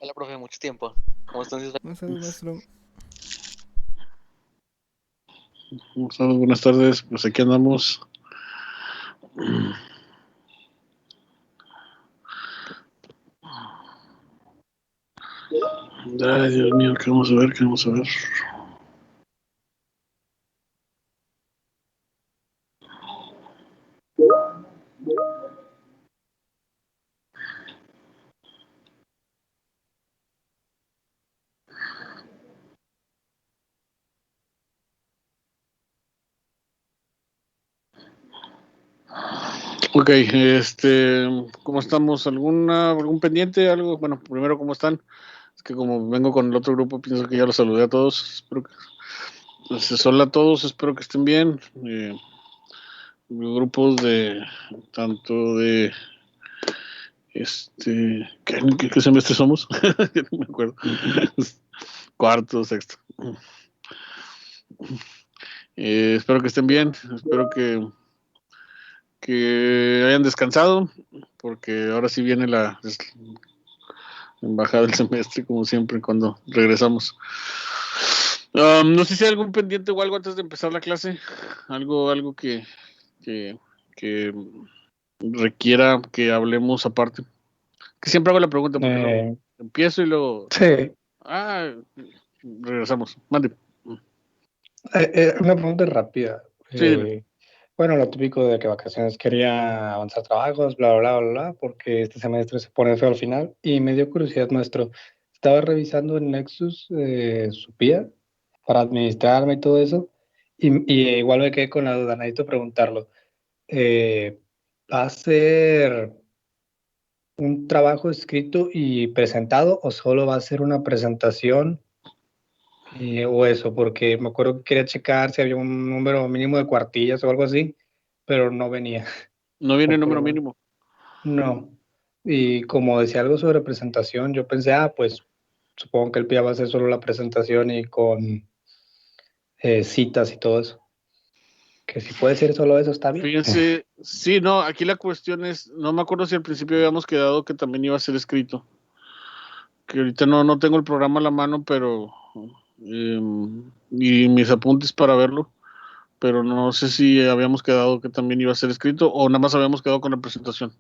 Hola, profe, mucho tiempo. ¿Cómo están? Buenas tardes, maestro. Buenas tardes, pues aquí andamos. Ay, Dios mío, ¿qué vamos a ver? ¿Qué vamos a ver? Ok, ¿cómo estamos? ¿Algún pendiente? ¿Algo? Bueno, primero, ¿cómo están? Es que como vengo con el otro grupo, pienso que ya los saludé a todos. Espero que, pues, hola a todos, espero que estén bien. Grupos de, tanto de, ¿qué semestre somos? Ya no me acuerdo. Cuarto, sexto. Espero que estén bien, espero que hayan descansado, porque ahora sí viene la embajada del semestre, como siempre, cuando regresamos. No sé si hay algún pendiente o algo antes de empezar la clase, algo que, que requiera que hablemos aparte. Que siempre hago la pregunta, porque luego Eh, empiezo y luego, sí, ah, regresamos. Mande. una pregunta rápida. Sí, dime. Bueno, lo típico de que vacaciones quería avanzar trabajos, bla, bla, bla, bla, porque este semestre se pone feo al final. Y me dio curiosidad, maestro. Estaba revisando en Nexus su PIA para administrarme y todo eso. Y igual me quedé con la duda, necesito preguntarlo. Eh, ¿Va a ser un trabajo escrito y presentado o solo va a ser una presentación? O eso, porque me acuerdo que quería checar si había un número mínimo de cuartillas o algo así, pero no venía. No viene O el por lo número menos, mínimo. no. Y como decía algo sobre presentación, yo pensé, pues supongo que el PIA va a ser solo la presentación y con citas y todo eso. Que si puede ser solo eso, está bien. Fíjense, sí, no, aquí la cuestión es, no me acuerdo si al principio habíamos quedado que también iba a ser escrito, que ahorita no tengo el programa a la mano, pero eh, y mis apuntes para verlo, pero no sé si habíamos quedado que también iba a ser escrito o nada más habíamos quedado con la presentación.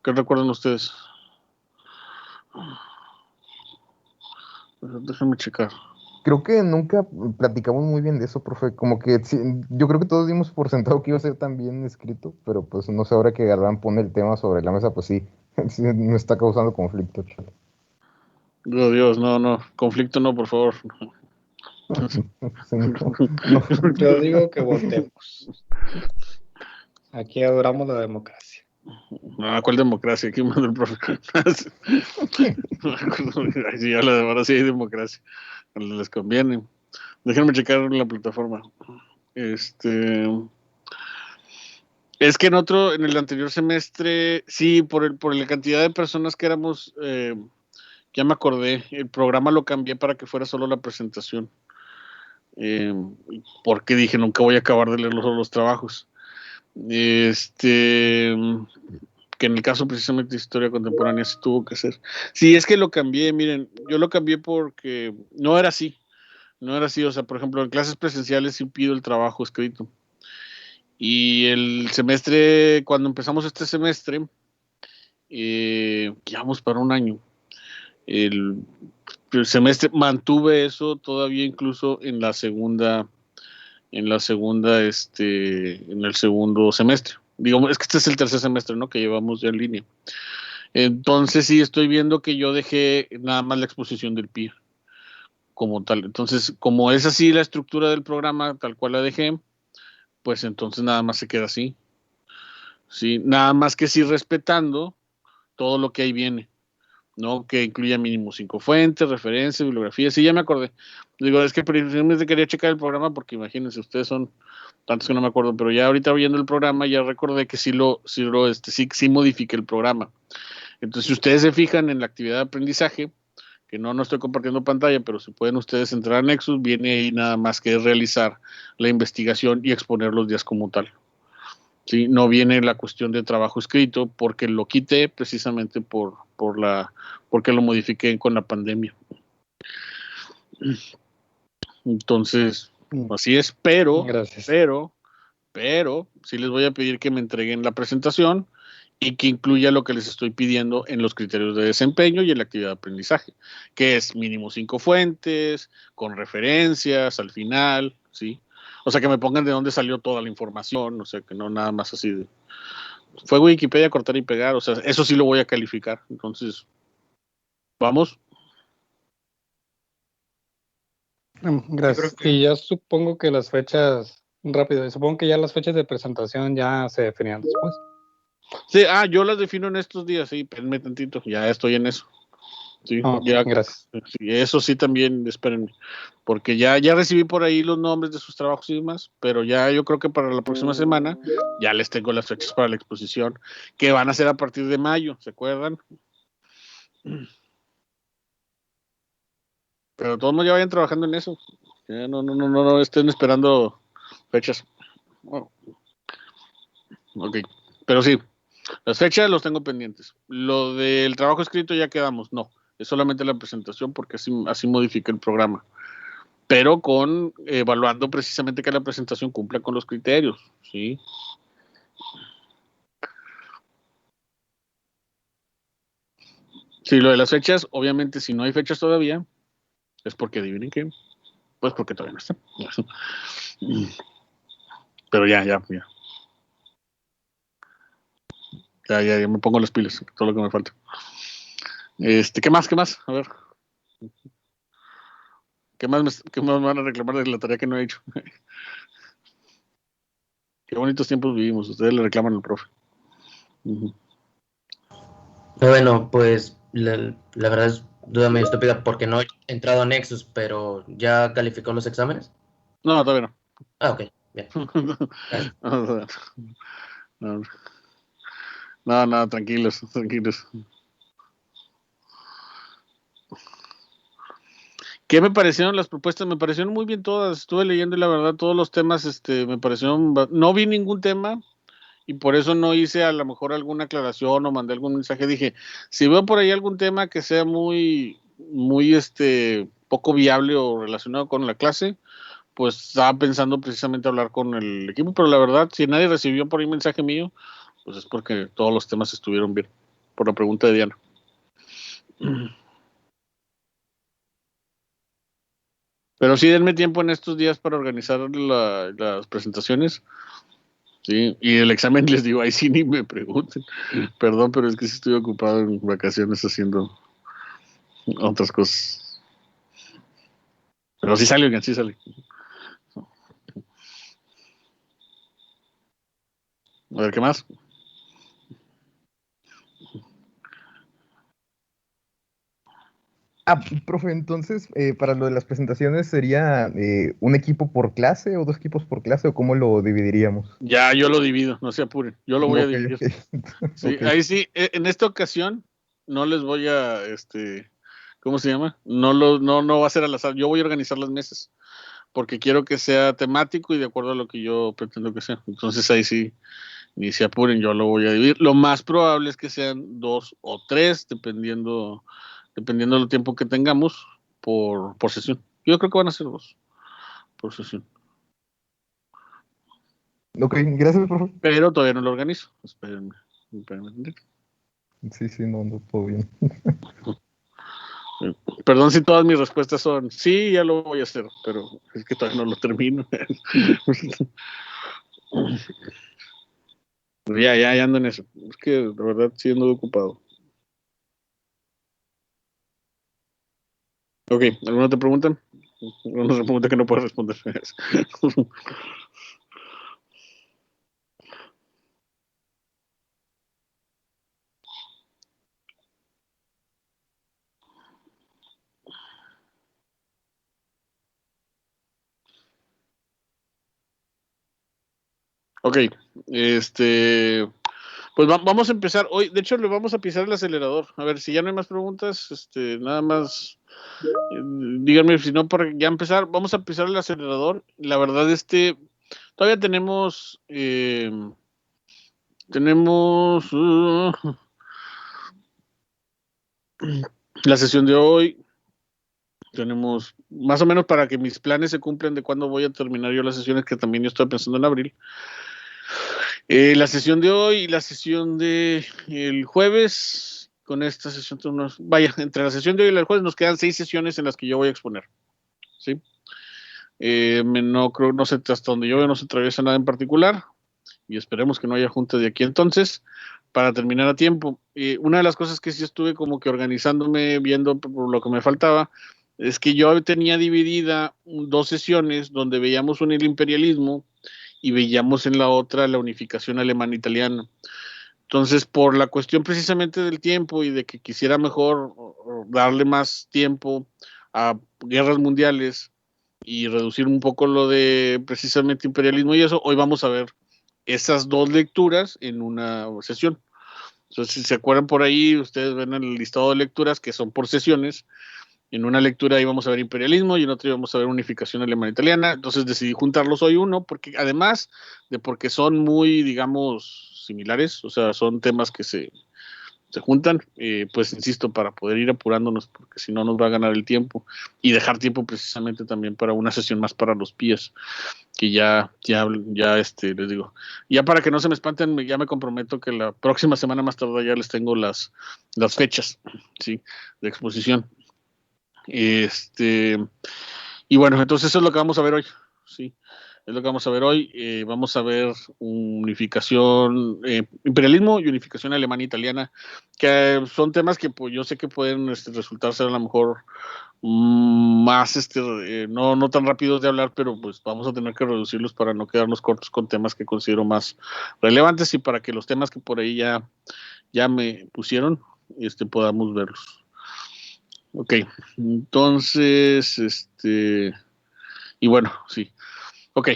¿Qué recuerdan ustedes? Déjenme checar. Creo que nunca platicamos muy bien de eso, profe. Como que yo creo que todos dimos por sentado que iba a ser tan bien escrito, pero pues no sé, ahora que Galván pone el tema sobre la mesa, pues sí, sí me está causando conflicto, chale. Oh, Dios, no, conflicto no, por favor. Sí, no, Yo digo que votemos. Aquí adoramos la democracia. No, ¿cuál democracia? Aquí manda el profe. Ay, sí, ahora sí hay democracia. Les conviene. Déjenme checar la plataforma. Este. Es que en el anterior semestre, sí, por la cantidad de personas que éramos, ya me acordé, el programa lo cambié para que fuera solo la presentación. Eh, Porque dije, nunca voy a acabar de leer los trabajos. Este, que en el caso precisamente de historia contemporánea se tuvo que hacer. Sí, es que lo cambié, miren, yo lo cambié porque no era así, o sea, por ejemplo, en clases presenciales sí pido el trabajo escrito. Y el semestre, cuando empezamos este semestre, que vamos para un año, el, el semestre mantuve eso todavía incluso en el segundo semestre. Digamos, es que este es el tercer semestre, ¿no? Que llevamos ya en línea. Entonces sí estoy viendo que yo dejé nada más la exposición del PIR como tal. Entonces, como es así la estructura del programa, tal cual la dejé, pues entonces nada más se queda así. Sí, nada más que sí respetando todo lo que ahí viene, ¿no? Que incluya mínimo 5 fuentes, referencias, bibliografías. Sí, ya me acordé. Digo, es que precisamente quería checar el programa porque imagínense, ustedes son tantos que no me acuerdo, pero ya ahorita viendo el programa ya recordé que sí modifique el programa. Entonces, si ustedes se fijan en la actividad de aprendizaje, que no estoy compartiendo pantalla, pero si pueden ustedes entrar a Nexus, viene ahí nada más que realizar la investigación y exponer los días como tal. ¿sí? No viene la cuestión de trabajo escrito porque lo quité precisamente porque lo modifiqué con la pandemia. Entonces, así es, Gracias. pero sí les voy a pedir que me entreguen la presentación y que incluya lo que les estoy pidiendo en los criterios de desempeño y en la actividad de aprendizaje, que es mínimo 5 fuentes, con referencias al final, ¿sí? O sea, que me pongan de dónde salió toda la información, o sea, que no nada más así de... Fue Wikipedia cortar y pegar, o sea, eso sí lo voy a calificar. Entonces, vamos. Gracias. Y ya supongo que las fechas, rápido, supongo que ya las fechas de presentación ya se definían después. Sí, yo las defino en estos días, sí, espérenme tantito, ya estoy en eso. Sí, Ok, ya, gracias. sí, eso sí también, espérenme, porque ya recibí por ahí los nombres de sus trabajos y demás, pero ya yo creo que para la próxima semana ya les tengo las fechas para la exposición, que van a ser a partir de mayo, ¿se acuerdan? Pero todos ya vayan trabajando en eso, ya no estén esperando fechas. Oh, ok, pero sí, las fechas los tengo pendientes. Lo del trabajo escrito ya quedamos, no, es solamente la presentación porque así modifica el programa. Pero evaluando precisamente que la presentación cumpla con los criterios, ¿sí? Sí, lo de las fechas, obviamente, si no hay fechas todavía, es porque adivinen qué, pues porque todavía no están. Pero ya me pongo las pilas, todo lo que me falta. ¿Qué más? A ver, ¿qué más me van a reclamar de la tarea que no he hecho? Qué bonitos tiempos vivimos, ustedes le reclaman al profe. Bueno, pues la verdad es duda medio estúpida porque no he entrado a Nexus, pero ¿ya calificó los exámenes? No, todavía no. Ah, ok, bien. Gracias. No, tranquilos. ¿Qué me parecieron las propuestas? Me parecieron muy bien todas. Estuve leyendo y la verdad todos los temas me parecieron... No vi ningún tema y por eso no hice a lo mejor alguna aclaración o mandé algún mensaje. Dije, si veo por ahí algún tema que sea muy poco viable o relacionado con la clase, pues estaba pensando precisamente hablar con el equipo, pero la verdad, si nadie recibió por ahí mensaje mío, pues es porque todos los temas estuvieron bien, por la pregunta de Diana. Pero sí, denme tiempo en estos días para organizar las presentaciones. Sí, y el examen les digo, ahí sí ni me pregunten. Perdón, pero es que sí estoy ocupado en vacaciones haciendo otras cosas. Pero sí sale, oigan, sí sale. A ver, ¿qué más? Profe, entonces, para lo de las presentaciones, ¿sería un equipo por clase o dos equipos por clase o cómo lo dividiríamos? Ya, yo lo divido, no se apuren. Yo lo voy a Ok, dividir. ok. Sí, Ok. ahí sí, en esta ocasión no les voy a, ¿cómo se llama? No va a ser al azar. Yo voy a organizar las mesas porque quiero que sea temático y de acuerdo a lo que yo pretendo que sea. Entonces ahí sí, ni se apuren, yo lo voy a dividir. Lo más probable es que sean 2 o 3, dependiendo del tiempo que tengamos por sesión. Yo creo que van a ser 2 por sesión. Ok, gracias, profe. Pero todavía no lo organizo. Espérenme. Sí, sí, no, todo bien. Perdón si todas mis respuestas son sí, ya lo voy a hacer, pero es que todavía no lo termino. Ya ando en eso. Es que de verdad sí ando ocupado. Ok, ¿alguna te preguntan? ¿Alguna pregunta que no puedes responder? Ok, pues vamos a empezar hoy. De hecho, le vamos a pisar el acelerador. A ver, si ya no hay más preguntas, nada más díganme si no, para ya empezar. Vamos a pisar el acelerador. La verdad, todavía tenemos tenemos la sesión de hoy. Tenemos más o menos para que mis planes se cumplan de cuándo voy a terminar yo las sesiones, que también yo estoy pensando en abril. La sesión de hoy y la sesión de el jueves, con esta sesión, vaya, entre la sesión de hoy y el jueves nos quedan 6 sesiones en las que yo voy a exponer, ¿sí? No sé, hasta donde yo veo no se atraviesa nada en particular, y esperemos que no haya junta de aquí entonces, para terminar a tiempo. Una de las cosas que sí estuve como que organizándome, viendo por lo que me faltaba, es que yo tenía dividida 2 sesiones donde veíamos el imperialismo y veíamos en la otra la unificación alemana-italiana. Entonces, por la cuestión precisamente del tiempo y de que quisiera mejor darle más tiempo a guerras mundiales y reducir un poco lo de precisamente imperialismo y eso, hoy vamos a ver esas 2 lecturas en una sesión. Entonces, si se acuerdan por ahí, ustedes ven el listado de lecturas que son por sesiones. En una lectura íbamos a ver imperialismo y en otra íbamos a ver unificación alemana-italiana. Entonces decidí juntarlos hoy uno, porque además de porque son muy, digamos, similares, o sea, son temas que se juntan, pues insisto, para poder ir apurándonos, porque si no nos va a ganar el tiempo y dejar tiempo precisamente también para una sesión más para los pies, que ya les digo, ya para que no se me espanten, ya me comprometo que la próxima semana más tarde ya les tengo las fechas, ¿sí?, de exposición. Y bueno, entonces eso es lo que vamos a ver hoy, ¿sí? Es lo que vamos a ver hoy. Vamos a ver unificación, imperialismo y unificación alemana-italiana, que son temas que pues, yo sé que pueden resultar ser a lo mejor más, no tan rápidos de hablar, pero pues vamos a tener que reducirlos para no quedarnos cortos con temas que considero más relevantes y para que los temas que por ahí ya me pusieron, podamos verlos. Ok, entonces, y bueno, sí, ok.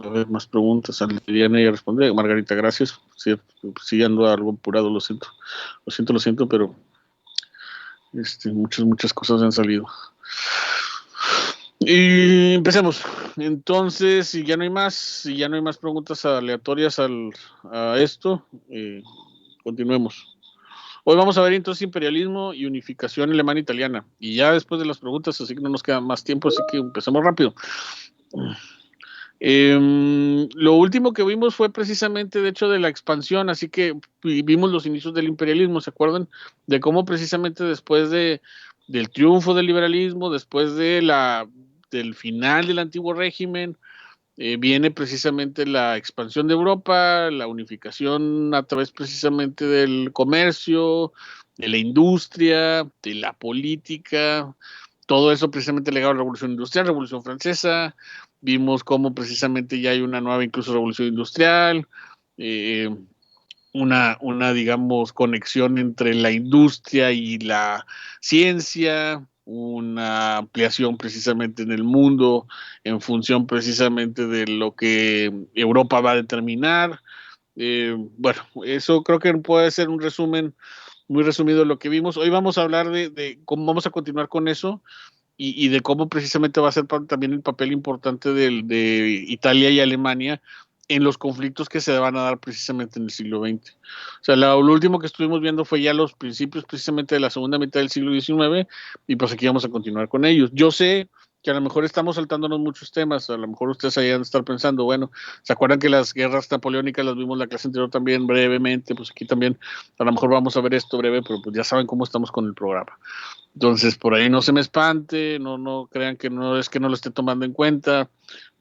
A ver, más preguntas. Diana ya responde. Margarita, gracias. Sí, ando algo apurado, lo siento, pero muchas cosas han salido. Y empecemos. Entonces, si ya no hay más preguntas aleatorias a esto, continuemos. Hoy vamos a ver entonces imperialismo y unificación alemana-italiana. Y ya después de las preguntas, así que no nos queda más tiempo, así que empecemos rápido. Lo último que vimos fue precisamente, de hecho, de la expansión, así que vimos los inicios del imperialismo, ¿se acuerdan? De cómo precisamente después del triunfo del liberalismo, después del final del antiguo régimen, viene precisamente la expansión de Europa, la unificación a través precisamente del comercio, de la industria, de la política, todo eso precisamente ligado a la Revolución Industrial, Revolución Francesa. Vimos cómo precisamente ya hay una nueva incluso Revolución Industrial, una digamos, conexión entre la industria y la ciencia, una ampliación precisamente en el mundo en función precisamente de lo que Europa va a determinar. Bueno, eso creo que puede ser un resumen muy resumido de lo que vimos. Hoy vamos a hablar de cómo vamos a continuar con eso y de cómo precisamente va a ser también el papel importante de Italia y Alemania en los conflictos que se van a dar precisamente en el siglo XX. O sea, lo último que estuvimos viendo fue ya los principios precisamente de la segunda mitad del siglo XIX y pues aquí vamos a continuar con ellos. Yo sé que a lo mejor estamos saltándonos muchos temas, a lo mejor ustedes ahí van a estar pensando, bueno, ¿se acuerdan que las guerras napoleónicas las vimos en la clase anterior también brevemente? Pues aquí también a lo mejor vamos a ver esto breve, pero pues ya saben cómo estamos con el programa. Entonces, por ahí no se me espante, no crean que no es que no lo esté tomando en cuenta,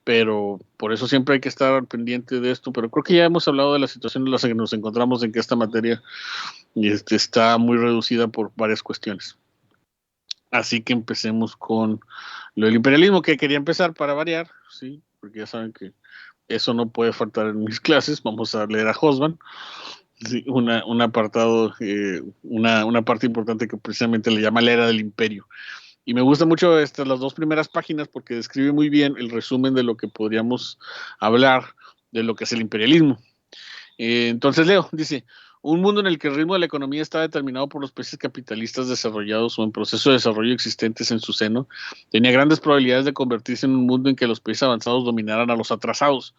pero por eso siempre hay que estar al pendiente de esto. Pero creo que ya hemos hablado de la situación en la que nos encontramos en que esta materia está muy reducida por varias cuestiones. Así que empecemos con lo del imperialismo, que quería empezar para variar, sí, porque ya saben que eso no puede faltar en mis clases. Vamos a leer a Hobsbawm. Sí, un apartado, una parte importante que precisamente le llama la era del imperio. Y me gusta mucho las 2 primeras páginas porque describe muy bien el resumen de lo que podríamos hablar de lo que es el imperialismo. Entonces leo, dice, un mundo en el que el ritmo de la economía está determinado por los países capitalistas desarrollados o en proceso de desarrollo existentes en su seno, tenía grandes probabilidades de convertirse en un mundo en que los países avanzados dominaran a los atrasados.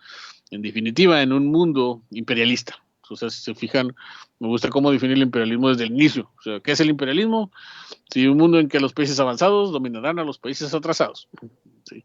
En definitiva, en un mundo imperialista. O sea, si se fijan, me gusta cómo definir el imperialismo desde el inicio. O sea, ¿qué es el imperialismo? Sí, un mundo en que los países avanzados dominarán a los países atrasados. Sí.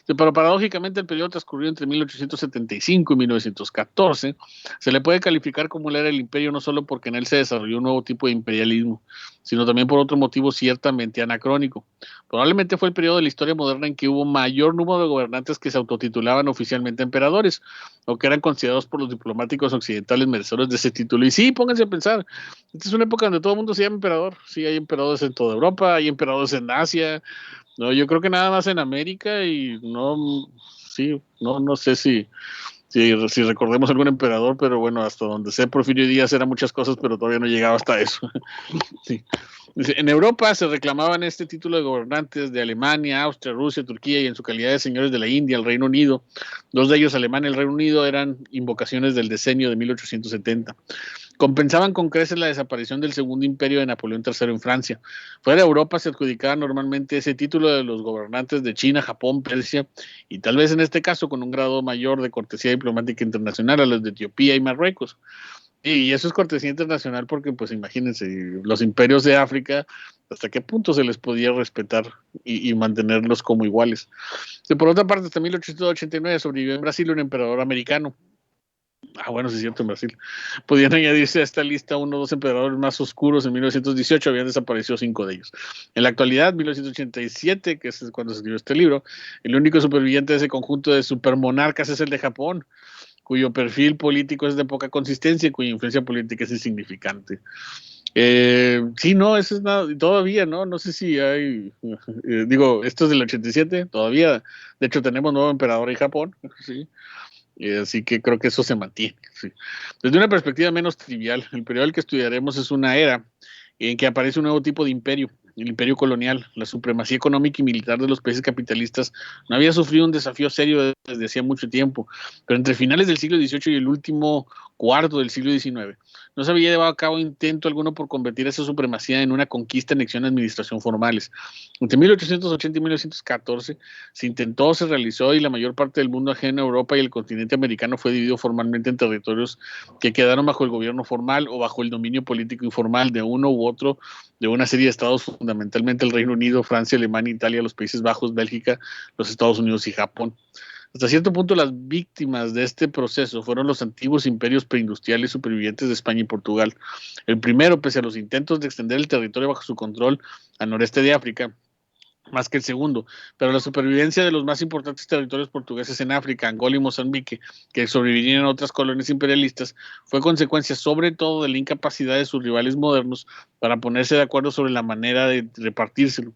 Pero paradójicamente el periodo transcurrido entre 1875 y 1914 se le puede calificar como la era del imperio no solo porque en él se desarrolló un nuevo tipo de imperialismo, sino también por otro motivo ciertamente anacrónico. Probablemente fue el periodo de la historia moderna en que hubo mayor número de gobernantes que se autotitulaban oficialmente emperadores, o que eran considerados por los diplomáticos occidentales merecedores de ese título. Y sí, pónganse a pensar, esta es una época donde todo el mundo se llama emperador. Sí, hay emperadores en toda Europa, hay emperadores en Asia. No, yo creo que nada más en América y no, sí, no sé si recordemos algún emperador, pero bueno, hasta donde sé, Porfirio Díaz era muchas cosas, pero todavía no llegaba hasta eso. Sí. En Europa se reclamaban este título de gobernantes de Alemania, Austria, Rusia, Turquía y en su calidad de señores de la India, el Reino Unido. Dos de ellos, Alemania y el Reino Unido, eran invocaciones del decenio de 1870. Compensaban con creces la desaparición del segundo imperio de Napoleón III en Francia. Fuera de Europa se adjudicaba normalmente ese título de los gobernantes de China, Japón, Persia y tal vez en este caso con un grado mayor de cortesía diplomática internacional a los de Etiopía y Marruecos. Y eso es cortesía internacional porque, pues imagínense, los imperios de África, hasta qué punto se les podía respetar y mantenerlos como iguales. Y por otra parte, hasta 1889 sobrevivió en Brasil un emperador americano. Bueno, sí es cierto, en Brasil. Podían añadirse a esta lista uno o dos emperadores más oscuros. En 1918 habían desaparecido 5 de ellos. En la actualidad, 1987, que es cuando se escribió este libro, el único superviviente de ese conjunto de supermonarcas es el de Japón, cuyo perfil político es de poca consistencia y cuya influencia política es insignificante. Sí, no, eso es nada, todavía, ¿no? No sé si hay, digo, esto es del 87, todavía, de hecho tenemos nuevo emperador en Japón, sí. Así que creo que eso se mantiene. Sí. Desde una perspectiva menos trivial, el periodo al que estudiaremos es una era en que aparece un nuevo tipo de imperio, el imperio colonial. La supremacía económica y militar de los países capitalistas no había sufrido un desafío serio desde hacía mucho tiempo, pero entre finales del siglo XVIII y el último cuarto del siglo XIX no se había llevado a cabo intento alguno por convertir esa supremacía en una conquista, anexión y administración formales. Entre 1880 y 1914 se intentó, se realizó y la mayor parte del mundo ajeno a Europa y el continente americano fue dividido formalmente en territorios que quedaron bajo el gobierno formal o bajo el dominio político informal de uno u otro de una serie de estados, fundamentalmente el Reino Unido, Francia, Alemania, Italia, los Países Bajos, Bélgica, los Estados Unidos y Japón. Hasta cierto punto las víctimas de este proceso fueron los antiguos imperios preindustriales supervivientes de España y Portugal. El primero, pese a los intentos de extender el territorio bajo su control al noreste de África, más que el segundo, pero la supervivencia de los más importantes territorios portugueses en África, Angola y Mozambique, que sobrevivirían en otras colonias imperialistas, fue consecuencia sobre todo de la incapacidad de sus rivales modernos para ponerse de acuerdo sobre la manera de repartírselo.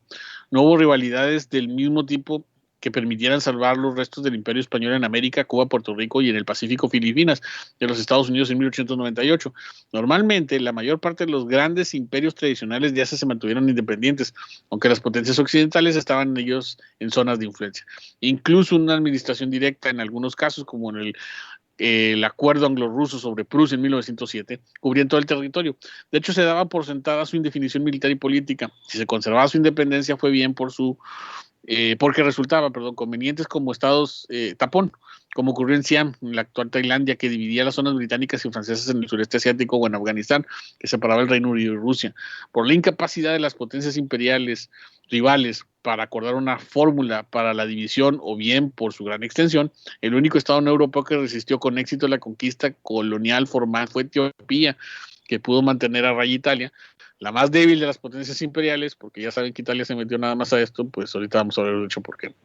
No hubo rivalidades del mismo tipo que permitieran salvar los restos del Imperio Español en América, Cuba, Puerto Rico y en el Pacífico, Filipinas, de los Estados Unidos en 1898. Normalmente, la mayor parte de los grandes imperios tradicionales ya se mantuvieron independientes, aunque las potencias occidentales estaban ellos en zonas de influencia. Incluso una administración directa en algunos casos, como en el acuerdo anglo-ruso sobre Prusia en 1907, cubría todo el territorio. De hecho, se daba por sentada su indefinición militar y política. Si se conservaba su independencia, fue bien porque resultaba, convenientes como estados tapón, como ocurrió en Siam, en la actual Tailandia, que dividía las zonas británicas y francesas en el sureste asiático, o en Afganistán, que separaba el Reino Unido y Rusia. Por la incapacidad de las potencias imperiales rivales para acordar una fórmula para la división, o bien por su gran extensión, el único estado no europeo que resistió con éxito la conquista colonial formal fue Etiopía, que pudo mantener a raya Italia, la más débil de las potencias imperiales, porque ya saben que Italia se metió nada más a esto, pues ahorita vamos a ver de hecho por qué.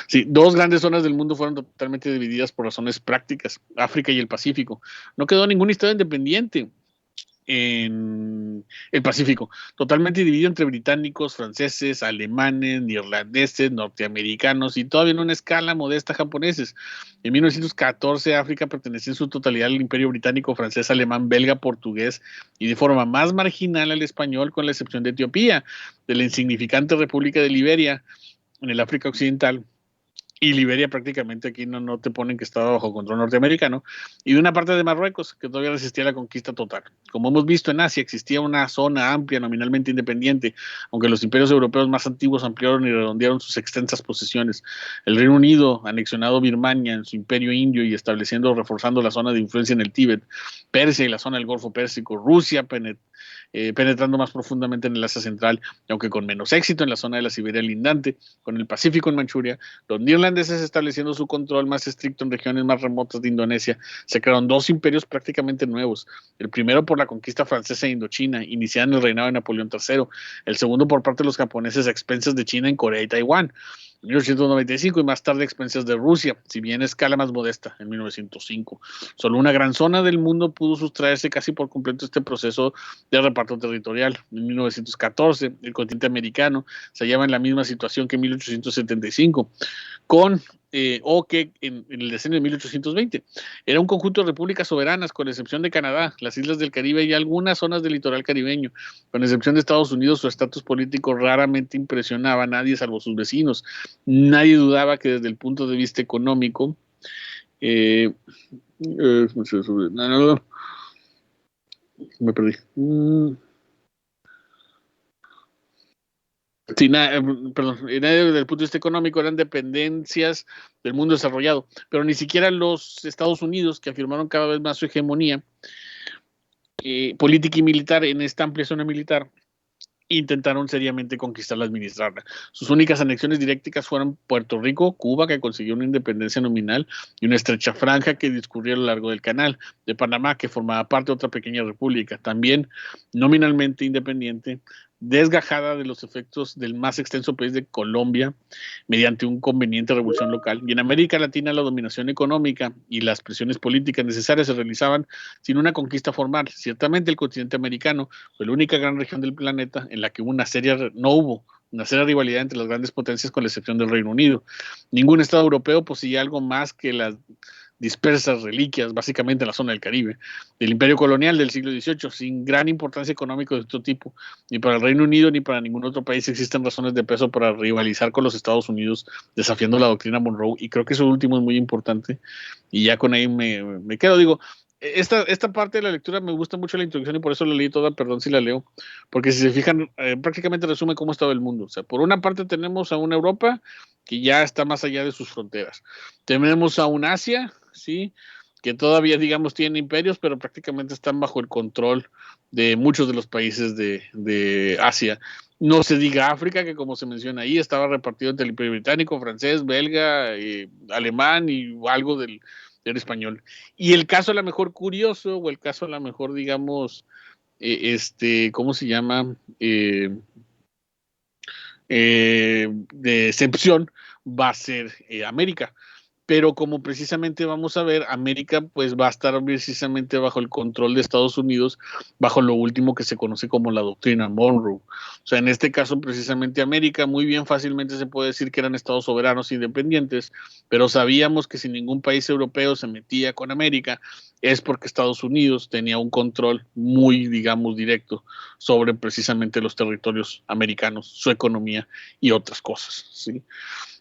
Sí, dos grandes zonas del mundo fueron totalmente divididas por razones prácticas, África y el Pacífico. No quedó ningún estado independiente en el Pacífico, totalmente dividido entre británicos, franceses, alemanes, neerlandeses, norteamericanos y todavía en una escala modesta japoneses. En 1914 África pertenecía en su totalidad al Imperio Británico, francés, alemán, belga, portugués y de forma más marginal al español, con la excepción de Etiopía, de la insignificante República de Liberia en el África Occidental y Liberia prácticamente aquí no te ponen que estaba bajo control norteamericano, y de una parte de Marruecos que todavía resistía la conquista total. Como hemos visto en Asia, existía una zona amplia, nominalmente independiente, aunque los imperios europeos más antiguos ampliaron y redondearon sus extensas posesiones. El Reino Unido, anexionado Birmania en su imperio indio y reforzando la zona de influencia en el Tíbet, Persia y la zona del Golfo Pérsico, Rusia penetrando más profundamente en el Asia Central, aunque con menos éxito en la zona de la Siberia lindante, con el Pacífico en Manchuria, los neerlandeses estableciendo su control más estricto en regiones más remotas de Indonesia. Se crearon dos imperios prácticamente nuevos, el primero por la conquista francesa de Indochina, iniciada en el reinado de Napoleón III, el segundo por parte de los japoneses a expensas de China en Corea y Taiwán, en 1895, y más tarde a expensas de Rusia, si bien a escala más modesta, en 1905. Solo una gran zona del mundo pudo sustraerse casi por completo este proceso de reparto territorial. En 1914, el continente americano se hallaba en la misma situación que en 1875, que en el decenio de 1820. Era un conjunto de repúblicas soberanas, con excepción de Canadá, las islas del Caribe y algunas zonas del litoral caribeño. Con excepción de Estados Unidos, su estatus político raramente impresionaba a nadie salvo sus vecinos. Nadie dudaba que desde el punto de vista económico, me perdí. Sí, perdón, desde el punto de vista económico eran dependencias del mundo desarrollado, pero ni siquiera los Estados Unidos, que afirmaron cada vez más su hegemonía política y militar en esta amplia zona militar, intentaron seriamente conquistarla, administrarla. Sus únicas anexiones directas fueron Puerto Rico, Cuba, que consiguió una independencia nominal, y una estrecha franja que discurría a lo largo del canal, de Panamá, que formaba parte de otra pequeña república, también nominalmente independiente, desgajada de los efectos del más extenso país de Colombia mediante un conveniente revolución local. Y en América Latina la dominación económica y las presiones políticas necesarias se realizaban sin una conquista formal. Ciertamente el continente americano fue la única gran región del planeta en la que no hubo una seria rivalidad entre las grandes potencias, con la excepción del Reino Unido. Ningún estado europeo poseía algo más que las dispersas reliquias, básicamente en la zona del Caribe, del imperio colonial del siglo XVIII, sin gran importancia económica de este tipo. Ni para el Reino Unido ni para ningún otro país existen razones de peso para rivalizar con los Estados Unidos, desafiando la doctrina Monroe, y creo que eso último es muy importante, y ya con ahí me quedo. Digo, esta parte de la lectura me gusta mucho la introducción y por eso la leí toda, perdón si la leo, porque si se fijan, prácticamente resume cómo estaba el mundo. O sea, por una parte tenemos a una Europa que ya está más allá de sus fronteras. Tenemos a un Asia, ¿sí?, que todavía, digamos, tiene imperios, pero prácticamente están bajo el control de muchos de los países de Asia. No se diga África, que como se menciona ahí, estaba repartido entre el imperio británico, francés, belga, alemán y algo del español. Y el caso a lo mejor curioso, o el caso a lo mejor, digamos, ¿cómo se llama? De excepción, va a ser América. Pero como precisamente vamos a ver, América pues va a estar precisamente bajo el control de Estados Unidos, bajo lo último que se conoce como la doctrina Monroe. O sea, en este caso precisamente América, muy bien fácilmente se puede decir que eran estados soberanos independientes, pero sabíamos que si ningún país europeo se metía con América, es porque Estados Unidos tenía un control muy, digamos, directo sobre precisamente los territorios americanos, su economía y otras cosas, ¿sí?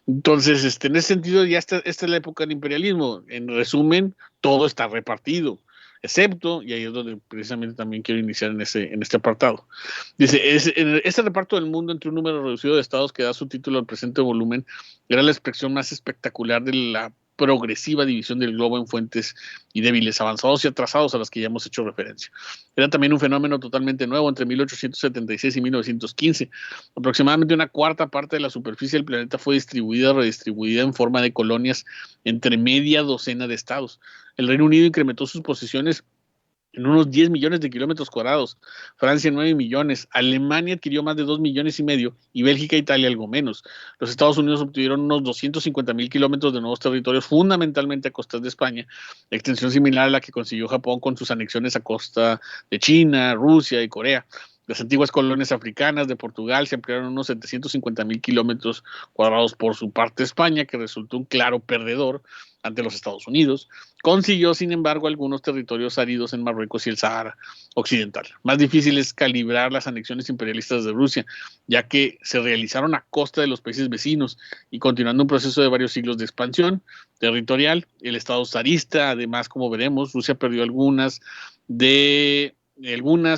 Entonces, en ese sentido, ya esta es la época del imperialismo. En resumen, todo está repartido, excepto, y ahí es donde precisamente también quiero iniciar en este apartado. Dice, este reparto del mundo entre un número reducido de estados que da su título al presente volumen era la expresión más espectacular de la progresiva división del globo en fuentes y débiles, avanzados y atrasados, a las que ya hemos hecho referencia. Era también un fenómeno totalmente nuevo entre 1876 y 1915. Aproximadamente una cuarta parte de la superficie del planeta fue distribuida o redistribuida en forma de colonias entre media docena de estados. El Reino Unido incrementó sus posesiones en unos 10 millones de kilómetros cuadrados, Francia 9 millones, Alemania adquirió más de 2 millones y medio, y Bélgica e Italia algo menos. Los Estados Unidos obtuvieron unos 250,000 kilómetros de nuevos territorios, fundamentalmente a costas de España, extensión similar a la que consiguió Japón con sus anexiones a costa de China, Rusia y Corea. Las antiguas colonias africanas de Portugal se ampliaron unos 750,000 kilómetros cuadrados por su parte España, que resultó un claro perdedor ante los Estados Unidos. Consiguió, sin embargo, algunos territorios áridos en Marruecos y el Sahara Occidental. Más difícil es calibrar las anexiones imperialistas de Rusia, ya que se realizaron a costa de los países vecinos y continuando un proceso de varios siglos de expansión territorial. El Estado zarista, además, como veremos, Rusia perdió algunas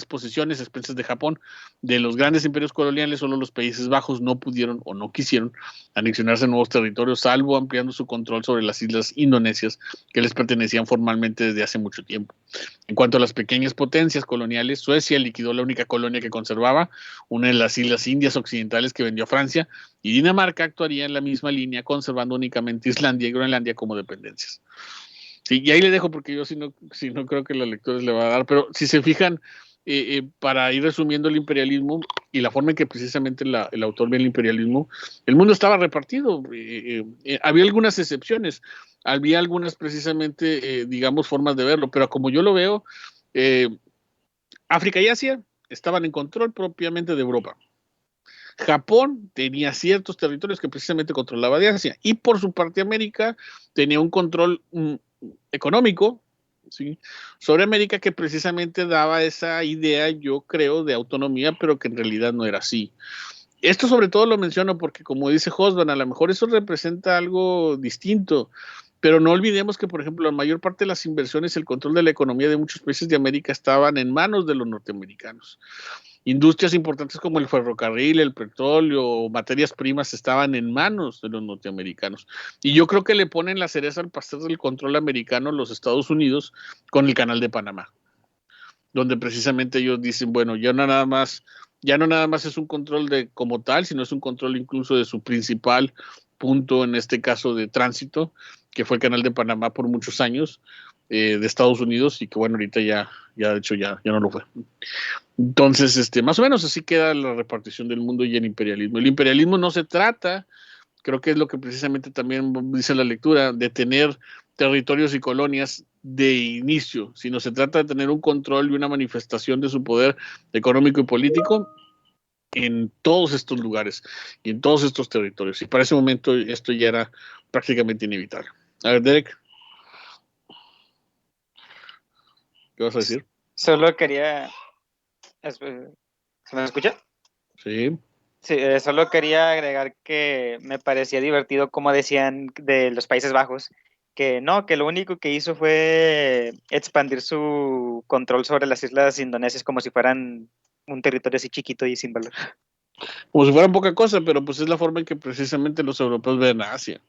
posiciones a expensas de Japón. De los grandes imperios coloniales, solo los Países Bajos no pudieron o no quisieron anexionarse a nuevos territorios, salvo ampliando su control sobre las islas indonesias que les pertenecían formalmente desde hace mucho tiempo. En cuanto a las pequeñas potencias coloniales, Suecia liquidó la única colonia que conservaba, una de las Islas Indias Occidentales que vendió a Francia, y Dinamarca actuaría en la misma línea, conservando únicamente Islandia y Groenlandia como dependencias. Sí, y ahí le dejo porque yo si no creo que la lectura le va a dar, pero si se fijan, para ir resumiendo el imperialismo y la forma en que precisamente el autor ve el imperialismo, el mundo estaba repartido, había algunas excepciones, había algunas precisamente, digamos, formas de verlo, pero como yo lo veo, África y Asia estaban en control propiamente de Europa. Japón tenía ciertos territorios que precisamente controlaba de Asia, y por su parte América tenía un control económico, ¿sí?, sobre América, que precisamente daba esa idea, yo creo, de autonomía, pero que en realidad no era así. Esto sobre todo lo menciono porque, como dice Hobsbawm, a lo mejor eso representa algo distinto, pero no olvidemos que, por ejemplo, la mayor parte de las inversiones, el control de la economía de muchos países de América estaban en manos de los norteamericanos. Industrias importantes como el ferrocarril, el petróleo, materias primas estaban en manos de los norteamericanos. Y yo creo que le ponen la cereza al pastel del control americano los Estados Unidos con el Canal de Panamá, donde precisamente ellos dicen, bueno, ya no nada más es un control como tal, sino es un control incluso de su principal punto, en este caso de tránsito, que fue el Canal de Panamá por muchos años, de Estados Unidos, y que bueno, ahorita ya de hecho ya no lo fue. Entonces, más o menos así queda la repartición del mundo y el imperialismo. El imperialismo no se trata, creo que es lo que precisamente también dice la lectura, de tener territorios y colonias de inicio, sino se trata de tener un control y una manifestación de su poder económico y político en todos estos lugares y en todos estos territorios. Y para ese momento esto ya era prácticamente inevitable. A ver, Derek, ¿qué vas a decir? Solo quería... ¿Se me escucha? Sí. Sí, solo quería agregar que me parecía divertido como decían de los Países Bajos, que no, que lo único que hizo fue expandir su control sobre las islas indonesias como si fueran un territorio así chiquito y sin valor. Como si fuera poca cosa, pero pues es la forma en que precisamente los europeos ven a Asia.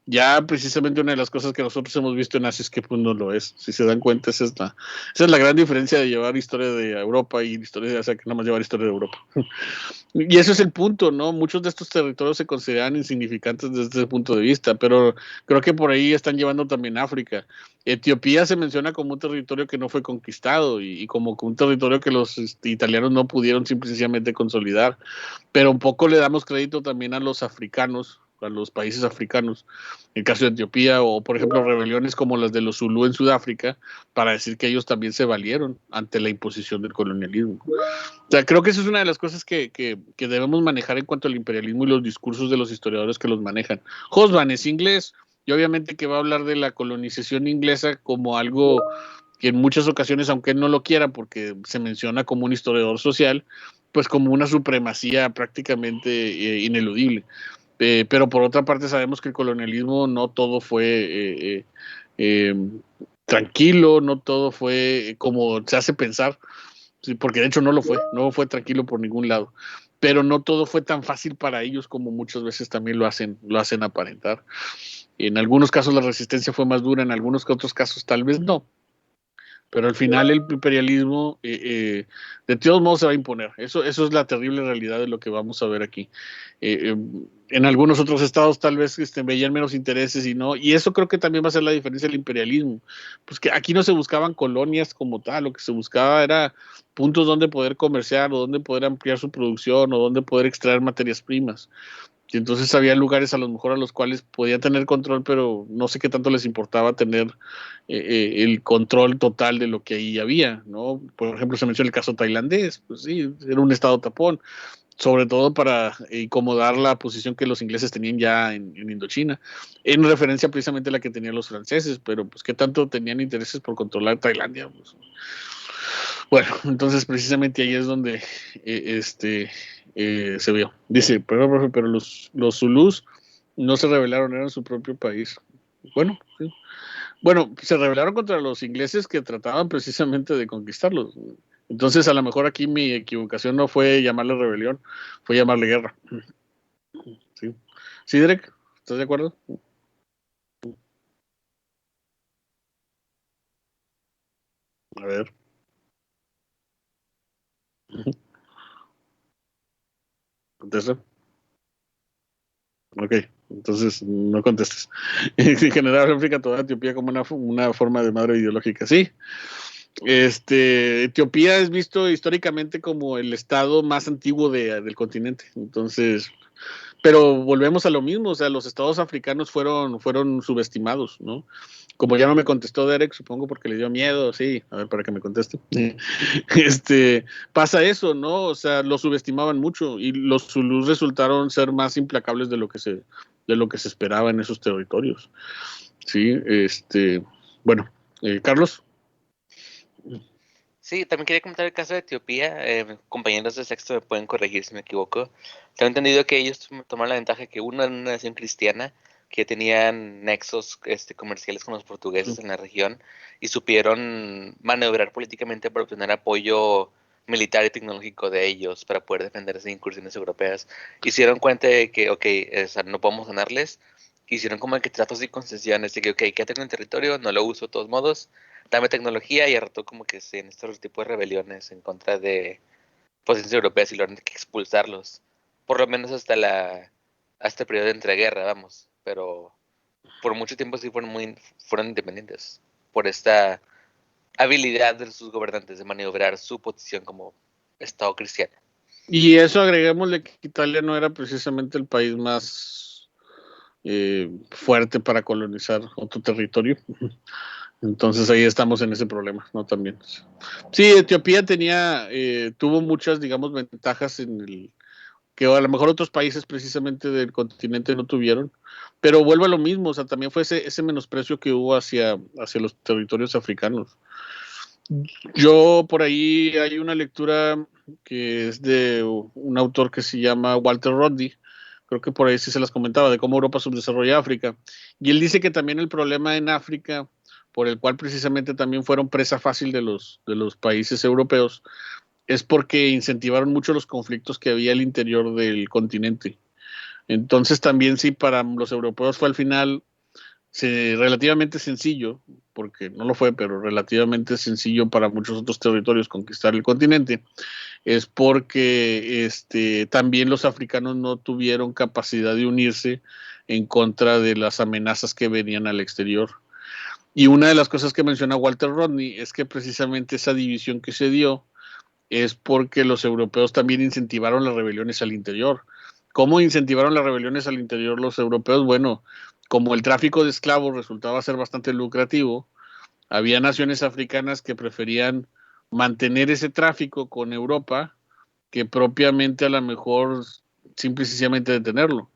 Ya precisamente una de las cosas que nosotros hemos visto en Asia es que pues no lo es. Si se dan cuenta, esa es la gran diferencia de llevar historia de Europa y historia de Asia, que nada más llevar historia de Europa. Y ese es el punto, ¿no? Muchos de estos territorios se consideran insignificantes desde ese punto de vista, pero creo que por ahí están llevando también África. Etiopía se menciona como un territorio que no fue conquistado y como un territorio que los italianos no pudieron simplemente consolidar, pero un poco le damos crédito también a los africanos, a los países africanos, en el caso de Etiopía, o por ejemplo rebeliones como las de los Zulú en Sudáfrica, para decir que ellos también se valieron ante la imposición del colonialismo. O sea, creo que eso es una de las cosas que debemos manejar en cuanto al imperialismo y los discursos de los historiadores que los manejan. Hobsbawm es inglés, y obviamente que va a hablar de la colonización inglesa como algo que en muchas ocasiones, aunque él no lo quiera, porque se menciona como un historiador social, pues como una supremacía prácticamente ineludible. Pero por otra parte sabemos que el colonialismo no todo fue tranquilo, no todo fue como se hace pensar, sí, porque de hecho no fue tranquilo por ningún lado, pero no todo fue tan fácil para ellos como muchas veces también lo hacen aparentar. En algunos casos la resistencia fue más dura, en algunos otros casos tal vez no. Pero al final el imperialismo de todos modos se va a imponer. Eso es la terrible realidad de lo que vamos a ver aquí. En algunos otros estados tal vez veían menos intereses y eso creo que también va a ser la diferencia del imperialismo. Pues que aquí no se buscaban colonias como tal, lo que se buscaba era puntos donde poder comerciar o donde poder ampliar su producción o donde poder extraer materias primas. Y entonces había lugares a lo mejor a los cuales podía tener control, pero no sé qué tanto les importaba tener el control total de lo que ahí había, ¿no? Por ejemplo, se menciona el caso tailandés, pues sí, era un estado tapón, sobre todo para incomodar la posición que los ingleses tenían ya en Indochina, en referencia precisamente a la que tenían los franceses, pero pues qué tanto tenían intereses por controlar Tailandia. Pues. Bueno, entonces precisamente ahí es donde se vio. Dice, pero, profe, pero los Zulús no se rebelaron, eran su propio país. Bueno, sí. Bueno, se rebelaron contra los ingleses que trataban precisamente de conquistarlos. Entonces, a lo mejor aquí mi equivocación no fue llamarle rebelión, fue llamarle guerra. Sí, ¿sí, Derek? ¿Estás de acuerdo? A ver. Contesta. Ok, entonces no contestes. En general, África toda Etiopía como una forma de madre ideológica. Sí, Etiopía es visto históricamente como el estado más antiguo del continente. Entonces, pero volvemos a lo mismo, o sea, los estados africanos fueron subestimados, ¿no? Como ya no me contestó Derek, supongo porque le dio miedo, sí, a ver, para que me conteste. Pasa eso, ¿no? O sea, lo subestimaban mucho y los Zulús resultaron ser más implacables de lo que se esperaba en esos territorios. Sí, bueno, Carlos. Sí, también quería comentar el caso de Etiopía. Compañeros de sexto me pueden corregir si me equivoco. Tengo entendido que ellos tomaron la ventaja que uno era una nación cristiana, que tenían nexos comerciales con los portugueses en la región y supieron maniobrar políticamente para obtener apoyo militar y tecnológico de ellos para poder defenderse de incursiones europeas. Hicieron cuenta de que, ok, o sea, no podemos ganarles. Hicieron como que tratos y concesiones de que, ok, quédate en el territorio, no lo uso de todos modos, dame tecnología y al rato como que se en estos tipos de rebeliones en contra de potencias europeas y logran que expulsarlos. Por lo menos hasta el periodo de entreguerra, vamos. Pero por mucho tiempo sí fueron independientes. Por esta habilidad de sus gobernantes de maniobrar su posición como Estado cristiano. Y eso agreguémosle que Italia no era precisamente el país más fuerte para colonizar otro territorio. Entonces ahí estamos en ese problema, ¿no? También. Sí, Etiopía tuvo muchas, digamos, ventajas que a lo mejor otros países precisamente del continente no tuvieron, pero vuelve a lo mismo, o sea, también fue ese menosprecio que hubo hacia los territorios africanos. Yo por ahí hay una lectura que es de un autor que se llama Walter Rodney, creo que por ahí sí se las comentaba, de cómo Europa subdesarrolla África, y él dice que también el problema en África, por el cual precisamente también fueron presa fácil de los países europeos, es porque incentivaron mucho los conflictos que había al interior del continente. Entonces también sí, para los europeos fue al final relativamente sencillo, porque no lo fue, pero relativamente sencillo para muchos otros territorios conquistar el continente, es porque también los africanos no tuvieron capacidad de unirse en contra de las amenazas que venían al exterior. Y una de las cosas que menciona Walter Rodney es que precisamente esa división que se dio es porque los europeos también incentivaron las rebeliones al interior. ¿Cómo incentivaron las rebeliones al interior los europeos? Bueno, como el tráfico de esclavos resultaba ser bastante lucrativo, había naciones africanas que preferían mantener ese tráfico con Europa que propiamente a lo mejor simple y sencillamente detenerlo.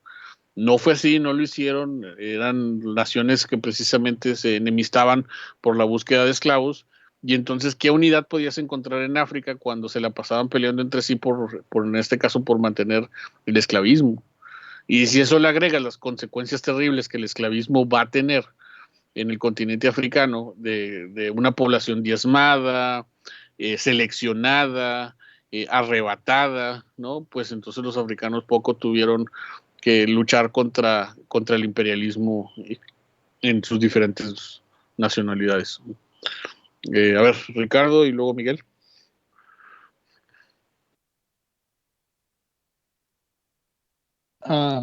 No fue así, no lo hicieron, eran naciones que precisamente se enemistaban por la búsqueda de esclavos, y entonces, ¿qué unidad podías encontrar en África cuando se la pasaban peleando entre sí en este caso, por mantener el esclavismo? Y si eso le agrega las consecuencias terribles que el esclavismo va a tener en el continente africano, de una población diezmada, seleccionada, arrebatada, ¿no? Pues entonces los africanos poco tuvieron que luchar contra el imperialismo en sus diferentes nacionalidades. A ver, Ricardo y luego Miguel.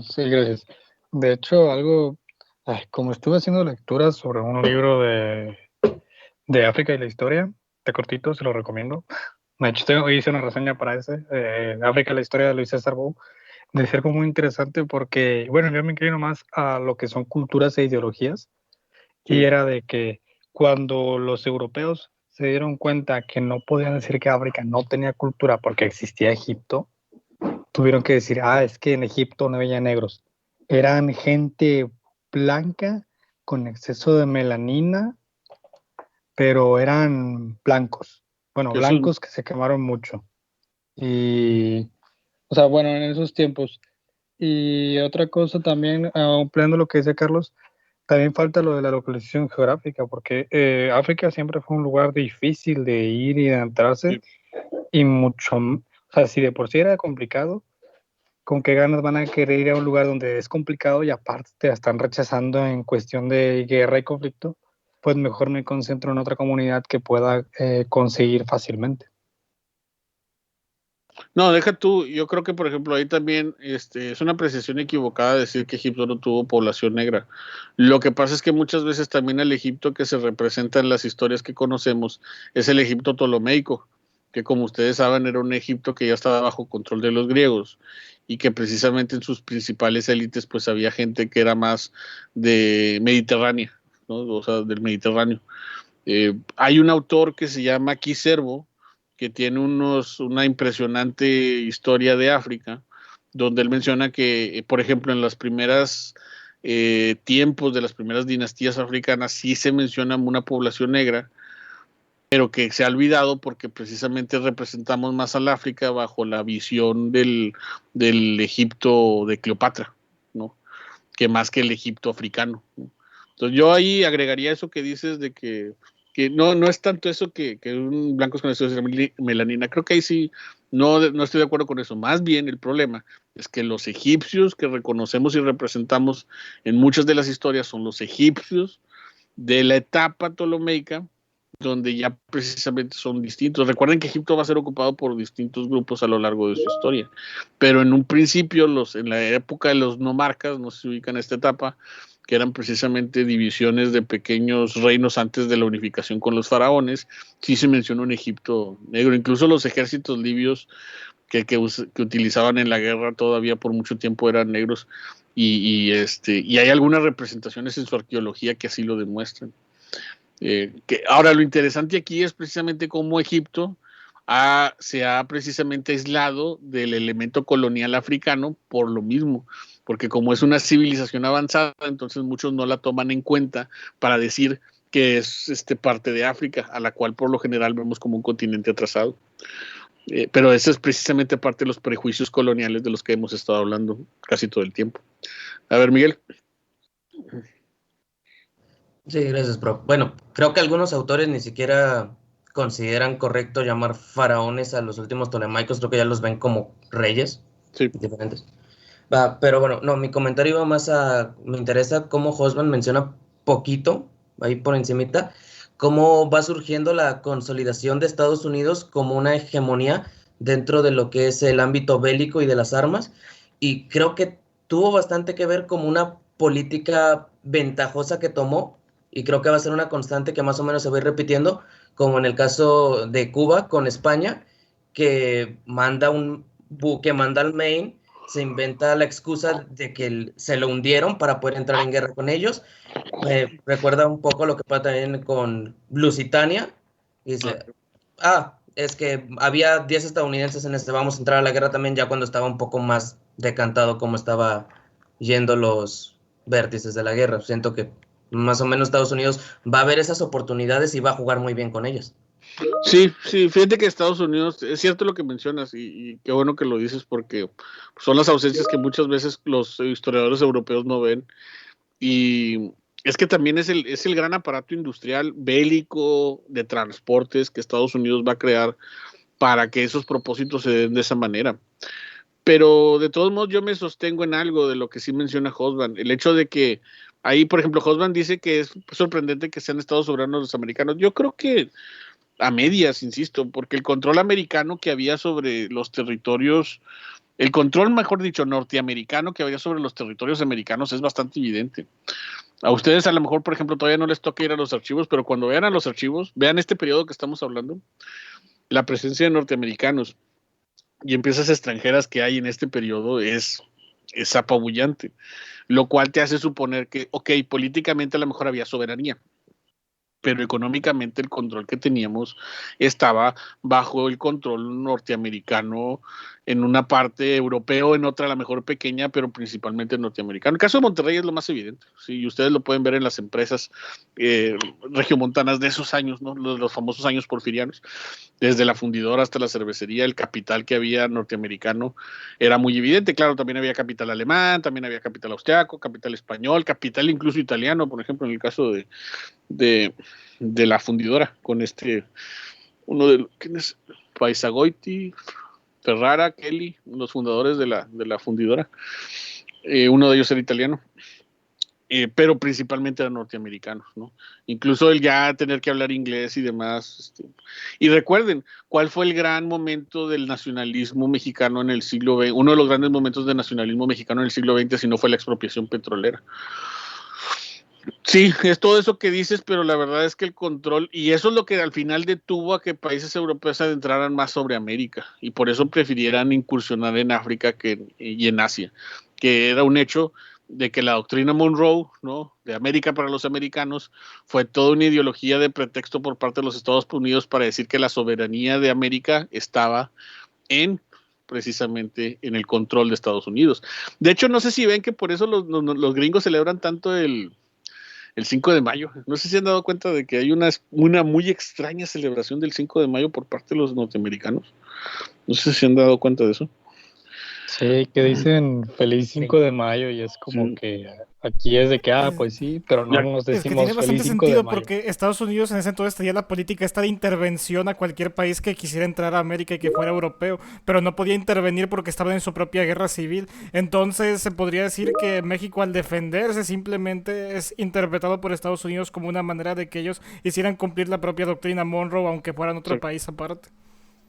Sí, gracias. De hecho, como estuve haciendo lecturas sobre un libro de África y la historia, de cortito, se lo recomiendo. De hecho, hice una reseña para ese, África y la historia de Luis César Bou. decir algo muy interesante porque, bueno, yo me inclino más a lo que son culturas e ideologías, y era de que cuando los europeos se dieron cuenta que no podían decir que África no tenía cultura porque existía Egipto, tuvieron que decir, es que en Egipto no había negros, eran gente blanca con exceso de melanina, pero eran blancos, bueno, Que eso es- blancos que se quemaron mucho. Y, o sea, bueno, en esos tiempos. Y otra cosa también, ampliando lo que dice Carlos, también falta lo de la localización geográfica, porque África siempre fue un lugar difícil de ir y de entrarse, y o sea, si de por sí era complicado, ¿con qué ganas van a querer ir a un lugar donde es complicado y aparte te están rechazando en cuestión de guerra y conflicto? Pues mejor me concentro en otra comunidad que pueda conseguir fácilmente. No, deja tú, yo creo que por ejemplo ahí también es una apreciación equivocada decir que Egipto no tuvo población negra. Lo que pasa es que muchas veces también el Egipto que se representa en las historias que conocemos es el Egipto ptolomeico, que como ustedes saben era un Egipto que ya estaba bajo control de los griegos y que precisamente en sus principales élites pues había gente que era más de Mediterránea, ¿no? O sea, del Mediterráneo. Hay un autor que se llama Kiservo, que tiene una impresionante historia de África, donde él menciona que, por ejemplo, en las primeras tiempos de las primeras dinastías africanas sí se menciona una población negra, pero que se ha olvidado porque precisamente representamos más al África bajo la visión del Egipto de Cleopatra, ¿no? Que más que el Egipto africano, ¿no? Entonces yo ahí agregaría eso que dices de que no es tanto eso que un blanco con exceso de melanina. Creo que ahí sí no estoy de acuerdo con eso. Más bien el problema es que los egipcios que reconocemos y representamos en muchas de las historias son los egipcios de la etapa ptolomeica, donde ya precisamente son distintos. Recuerden que Egipto va a ser ocupado por distintos grupos a lo largo de su historia, pero en un principio, en la época de los nomarcas, no se ubican en esta etapa, que eran precisamente divisiones de pequeños reinos antes de la unificación con los faraones, sí se menciona un Egipto negro, incluso los ejércitos libios que utilizaban en la guerra todavía por mucho tiempo eran negros, y hay algunas representaciones en su arqueología que así lo demuestran. Ahora lo interesante aquí es precisamente cómo Egipto se ha precisamente aislado del elemento colonial africano por lo mismo, porque como es una civilización avanzada, entonces muchos no la toman en cuenta para decir que es parte de África, a la cual por lo general vemos como un continente atrasado. Pero eso es precisamente parte de los prejuicios coloniales de los que hemos estado hablando casi todo el tiempo. A ver, Miguel. Sí, gracias, bro. Bueno, creo que algunos autores ni siquiera consideran correcto llamar faraones a los últimos tolemaicos, creo que ya los ven como reyes Sí. diferentes. Pero bueno, no, mi comentario iba más me interesa cómo Hosman menciona poquito, ahí por encimita, cómo va surgiendo la consolidación de Estados Unidos como una hegemonía dentro de lo que es el ámbito bélico y de las armas, y creo que tuvo bastante que ver como una política ventajosa que tomó, y creo que va a ser una constante que más o menos se va a ir repitiendo, como en el caso de Cuba con España, que manda un buque, manda al Maine, se inventa la excusa de que se lo hundieron para poder entrar en guerra con ellos. Recuerda un poco lo que pasa también con Lusitania. Dice, es que había 10 estadounidenses en vamos a entrar a la guerra también ya cuando estaba un poco más decantado como estaba yendo los vértices de la guerra. Siento que más o menos Estados Unidos va a ver esas oportunidades y va a jugar muy bien con ellas. Sí, fíjate que Estados Unidos, es cierto lo que mencionas y qué bueno que lo dices porque son las ausencias que muchas veces los historiadores europeos no ven, y es que también es el gran aparato industrial bélico de transportes que Estados Unidos va a crear para que esos propósitos se den de esa manera. Pero de todos modos yo me sostengo en algo de lo que sí menciona Hosban, el hecho de que ahí, por ejemplo, Hosban dice que es sorprendente que sean estados soberanos los americanos. Yo creo que a medias, insisto, porque el control americano que había sobre los territorios, el control, mejor dicho, norteamericano que había sobre los territorios americanos es bastante evidente. A ustedes a lo mejor, por ejemplo, todavía no les toca ir a los archivos, pero cuando vean a los archivos, vean este periodo que estamos hablando, la presencia de norteamericanos. y empresas extranjeras que hay en este periodo es apabullante, lo cual te hace suponer que, ok, políticamente a lo mejor había soberanía, pero económicamente el control que teníamos estaba bajo el control norteamericano en una parte, europeo en otra, a lo mejor pequeña, pero principalmente norteamericano. El caso de Monterrey es lo más evidente, ¿sí? Y ustedes lo pueden ver en las empresas regiomontanas de esos años, ¿no? Los famosos años porfirianos, desde la fundidora hasta la cervecería, el capital que había norteamericano era muy evidente. Claro, también había capital alemán, también había capital austriaco, capital español, capital incluso italiano, por ejemplo, en el caso de, de la fundidora, con uno de los, ¿quién es? Paisagoiti, Ferrara, Kelly, los fundadores de la fundidora. Uno de ellos era italiano, pero principalmente eran norteamericanos, ¿no? Incluso el ya tener que hablar inglés y demás. Y recuerden, ¿cuál fue el gran momento del nacionalismo mexicano en el siglo XX? Uno de los grandes momentos del nacionalismo mexicano en el siglo XX, si no fue la expropiación petrolera. Sí, es todo eso que dices, pero la verdad es que el control, y eso es lo que al final detuvo a que países europeos se adentraran más sobre América, y por eso prefirieran incursionar en África y en Asia, que era un hecho de que la doctrina Monroe, ¿no?, de América para los americanos, fue toda una ideología de pretexto por parte de los Estados Unidos para decir que la soberanía de América estaba precisamente en el control de Estados Unidos. De hecho, no sé si ven que por eso los gringos celebran tanto el 5 de mayo. No sé si se han dado cuenta de que hay una muy extraña celebración del 5 de mayo por parte de los norteamericanos. No sé si se han dado cuenta de eso. Sí, que dicen feliz 5 de mayo y es como Sí. que aquí es de que, pues sí, pero no nos Es que tiene decimos bastante feliz 5 de sentido mayo. porque Estados Unidos en ese entonces tenía la política esta de intervención a cualquier país que quisiera entrar a América y que fuera europeo, pero no podía intervenir porque estaban en su propia guerra civil. Entonces se podría decir que México, al defenderse, simplemente es interpretado por Estados Unidos como una manera de que ellos hicieran cumplir la propia doctrina Monroe aunque fueran otro país aparte.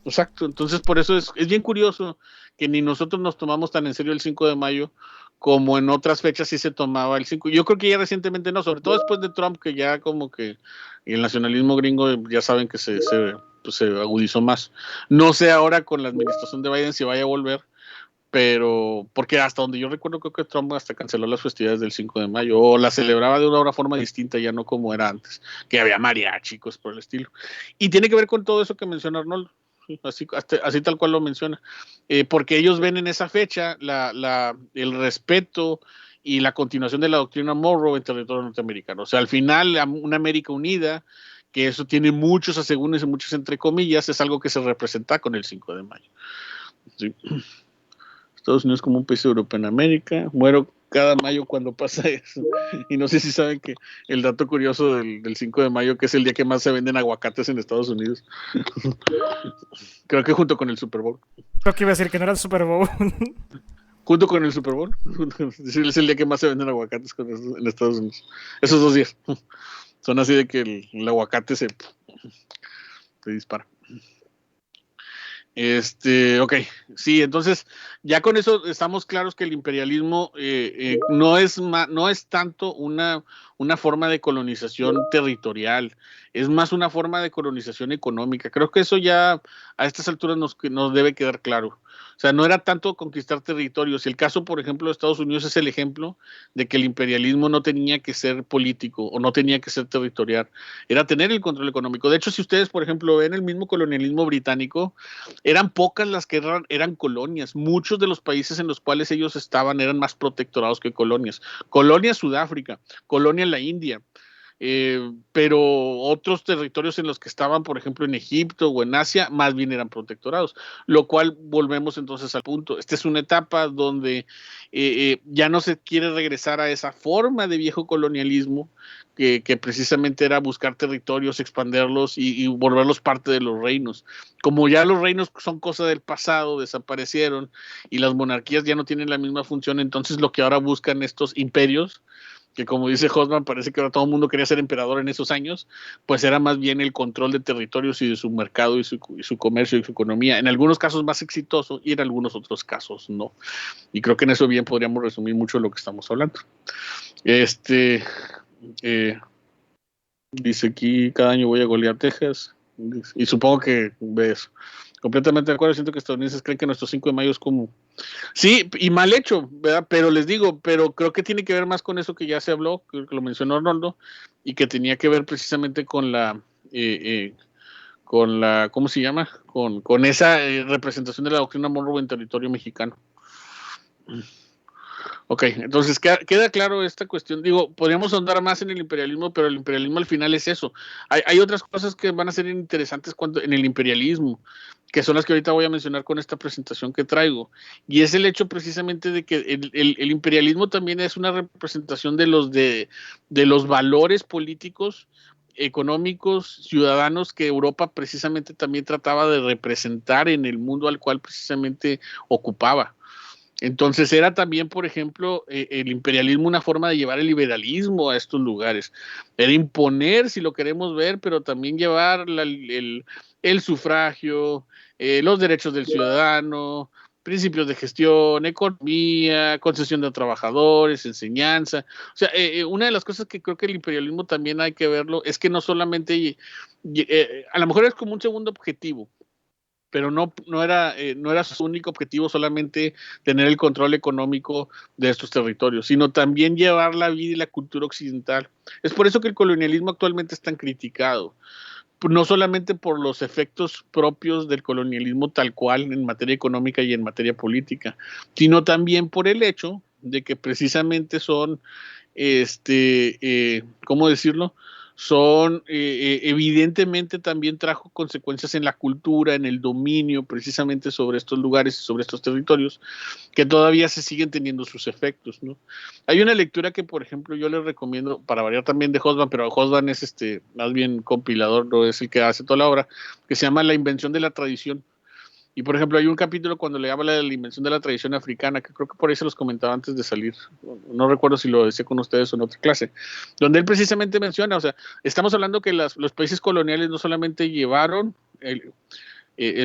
Exacto, entonces por eso es bien curioso que ni nosotros nos tomamos tan en serio el 5 de mayo como en otras fechas sí se tomaba el 5. Yo creo que ya recientemente no, sobre todo después de Trump, que ya como que el nacionalismo gringo ya saben que se agudizó más. No sé ahora con la administración de Biden si vaya a volver, pero porque hasta donde yo recuerdo creo que Trump hasta canceló las festividades del 5 de mayo o las celebraba de una forma distinta, ya no como era antes, que había mariachi, cosas por el estilo. Y tiene que ver con todo eso que menciona Arnold. Así tal cual lo menciona, porque ellos ven en esa fecha el respeto y la continuación de la doctrina Monroe en territorio norteamericano. O sea, al final, una América unida, que eso tiene muchos asegúnes y muchos entre comillas, es algo que se representa con el 5 de mayo. ¿Sí? Estados Unidos como un país europeo en América. Muero cada mayo cuando pasa eso. Y no sé si saben que el dato curioso del 5 de mayo, que es el día que más se venden aguacates en Estados Unidos. Creo que junto con el Super Bowl. Creo que iba a decir que no era el Super Bowl. Junto con el Super Bowl. Es el día que más se venden aguacates en Estados Unidos. Esos 2 días. Son así de que el aguacate se dispara. Ok, sí, entonces ya con eso estamos claros que el imperialismo no es tanto una forma de colonización territorial, es más una forma de colonización económica. Creo que eso ya a estas alturas nos debe quedar claro. O sea, no era tanto conquistar territorios. El caso, por ejemplo, de Estados Unidos es el ejemplo de que el imperialismo no tenía que ser político o no tenía que ser territorial, era tener el control económico. De hecho, si ustedes, por ejemplo, ven el mismo colonialismo británico, eran pocas las que eran colonias. Muchos de los países en los cuales ellos estaban eran más protectorados que colonias. Colonia Sudáfrica, colonia la India, pero otros territorios en los que estaban, por ejemplo, en Egipto o en Asia, más bien eran protectorados, lo cual volvemos entonces al punto. Esta es una etapa donde ya no se quiere regresar a esa forma de viejo colonialismo que precisamente era buscar territorios, expanderlos y volverlos parte de los reinos. Como ya los reinos son cosa del pasado, desaparecieron y las monarquías ya no tienen la misma función, entonces lo que ahora buscan estos imperios, que como dice Hosman, parece que ahora todo el mundo quería ser emperador en esos años, pues era más bien el control de territorios y de su mercado y su comercio y su economía, en algunos casos más exitoso y en algunos otros casos no. Y creo que en eso bien podríamos resumir mucho de lo que estamos hablando. Dice aquí, cada año voy a golear Texas, y supongo que ves. Completamente de acuerdo, siento que estadounidenses creen que nuestro 5 de mayo es como... Sí, y mal hecho, ¿verdad? Pero les digo, pero creo que tiene que ver más con eso que ya se habló, que lo mencionó Arnoldo, y que tenía que ver precisamente con la, ¿cómo se llama? Con esa representación de la doctrina Monroe en territorio mexicano. Ok, entonces queda claro esta cuestión. Digo, podríamos ahondar más en el imperialismo, pero el imperialismo al final es eso. Hay otras cosas que van a ser interesantes en el imperialismo, que son las que ahorita voy a mencionar con esta presentación que traigo. Y es el hecho precisamente de que el imperialismo también es una representación de los valores políticos, económicos, ciudadanos que Europa precisamente también trataba de representar en el mundo al cual precisamente ocupaba. Entonces era también, por ejemplo, el imperialismo una forma de llevar el liberalismo a estos lugares. Era imponer, si lo queremos ver, pero también llevar el sufragio, los derechos del ciudadano, principios de gestión, economía, concesión de trabajadores, enseñanza. O sea, una de las cosas que creo que el imperialismo también hay que verlo es que no solamente, a lo mejor es como un segundo objetivo, pero no era su único objetivo solamente tener el control económico de estos territorios, sino también llevar la vida y la cultura occidental. Es por eso que el colonialismo actualmente es tan criticado, no solamente por los efectos propios del colonialismo tal cual en materia económica y en materia política, sino también por el hecho de que precisamente son, ¿cómo decirlo? Son, evidentemente también trajo consecuencias en la cultura, en el dominio precisamente sobre estos lugares y sobre estos territorios, que todavía se siguen teniendo sus efectos, ¿no? Hay una lectura que, por ejemplo, yo les recomiendo, para variar también de Hobsbawm, pero Hobsbawm es más bien compilador, no es el que hace toda la obra, que se llama La invención de la tradición. Y por ejemplo, hay un capítulo cuando le habla de la invención de la tradición africana, que creo que por ahí se los comentaba antes de salir. No recuerdo si lo decía con ustedes o en otra clase, donde él precisamente menciona, o sea, estamos hablando que los países coloniales no solamente llevaron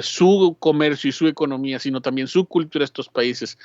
su comercio y su economía, sino también su cultura a estos países.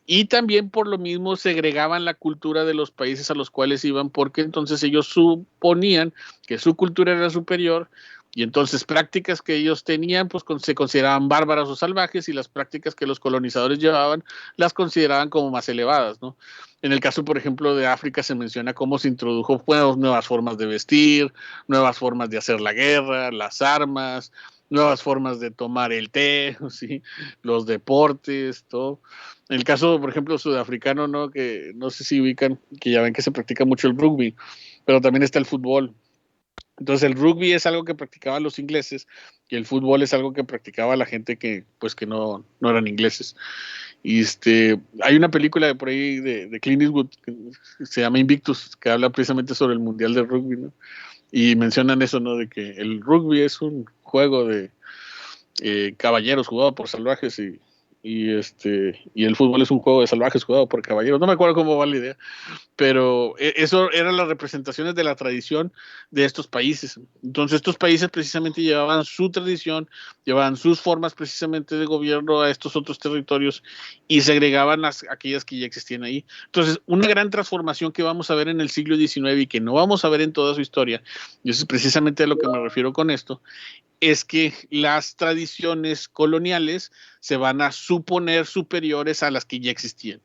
Y también por lo mismo segregaban la cultura de los países a los cuales iban, porque entonces ellos suponían que su cultura era superior y entonces prácticas que ellos tenían pues se consideraban bárbaras o salvajes y las prácticas que los colonizadores llevaban las consideraban como más elevadas, ¿no? En el caso, por ejemplo, de África se menciona cómo se introdujo pues, nuevas formas de vestir, nuevas formas de hacer la guerra, las armas, nuevas formas de tomar el té, ¿sí? Los deportes, todo. En el caso, por ejemplo, sudafricano, ¿no? Que no sé si ubican, que ya ven que se practica mucho el rugby, pero también está el fútbol. Entonces el rugby es algo que practicaban los ingleses y el fútbol es algo que practicaba la gente que pues que no eran ingleses. Y hay una película por ahí de Clint Eastwood que se llama Invictus, que habla precisamente sobre el mundial de rugby, ¿no? Y mencionan eso, ¿no? De que el rugby es un juego de caballeros jugado por salvajes y el fútbol es un juego de salvajes jugado por caballeros. No me acuerdo cómo va la idea, pero eso eran las representaciones de la tradición de estos países. Entonces estos países precisamente llevaban su tradición, llevaban sus formas precisamente de gobierno a estos otros territorios y segregaban aquellas que ya existían ahí. Entonces una gran transformación que vamos a ver en el siglo XIX y que no vamos a ver en toda su historia, y eso es precisamente a lo que me refiero con esto, es que las tradiciones coloniales se van a suponer superiores a las que ya existían.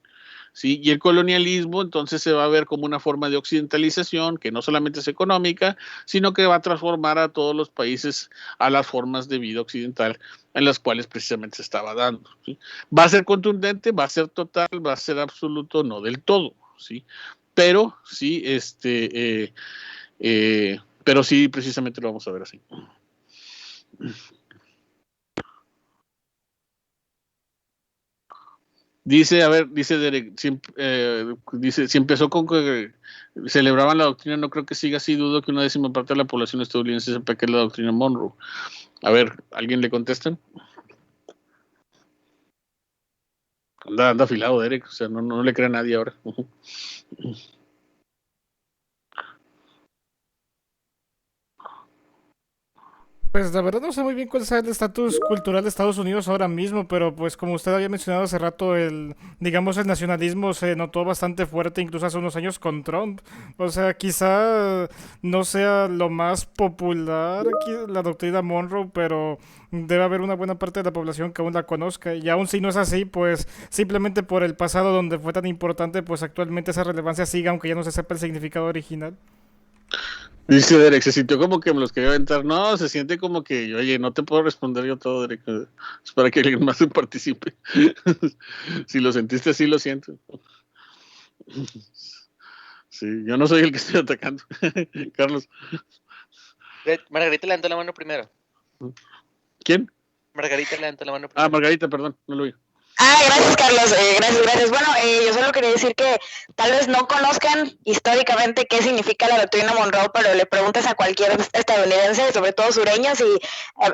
¿Sí? Y el colonialismo entonces se va a ver como una forma de occidentalización que no solamente es económica, sino que va a transformar a todos los países a las formas de vida occidental en las cuales precisamente se estaba dando. ¿Sí? Va a ser contundente, va a ser total, va a ser absoluto, no del todo, ¿sí? Pero sí, pero sí, precisamente lo vamos a ver así. Dice, a ver, dice Derek, dice, si empezó con que celebraban la doctrina, no creo que siga así, dudo que una décima parte de la población estadounidense sepa que es la doctrina Monroe. A ver, ¿alguien le contesta? Anda afilado, Derek, o sea, no le crea a nadie ahora. Pues la verdad no sé muy bien cuál sea el estatus cultural de Estados Unidos ahora mismo, pero pues como usted había mencionado hace rato, digamos, el nacionalismo se notó bastante fuerte incluso hace unos años con Trump. O sea, quizá no sea lo más popular aquí la doctrina Monroe, pero debe haber una buena parte de la población que aún la conozca. Y aún si no es así, pues simplemente por el pasado donde fue tan importante, pues actualmente esa relevancia sigue, aunque ya no se sepa el significado original. Dice Derek, se sintió como que me los quería aventar. No, se siente como que, oye, no te puedo responder yo todo, Derek. Es para que alguien más participe. Si lo sentiste así, lo siento. Sí, yo no soy el que estoy atacando. Carlos. Margarita levantó la mano primero. ¿Quién? Margarita levantó la mano primero. Ah, Margarita, perdón, no lo vi. Gracias, Carlos. Gracias. Bueno, yo solo quería decir que tal vez no conozcan históricamente qué significa la doctrina Monroe, pero le preguntas a cualquier estadounidense, sobre todo sureños, y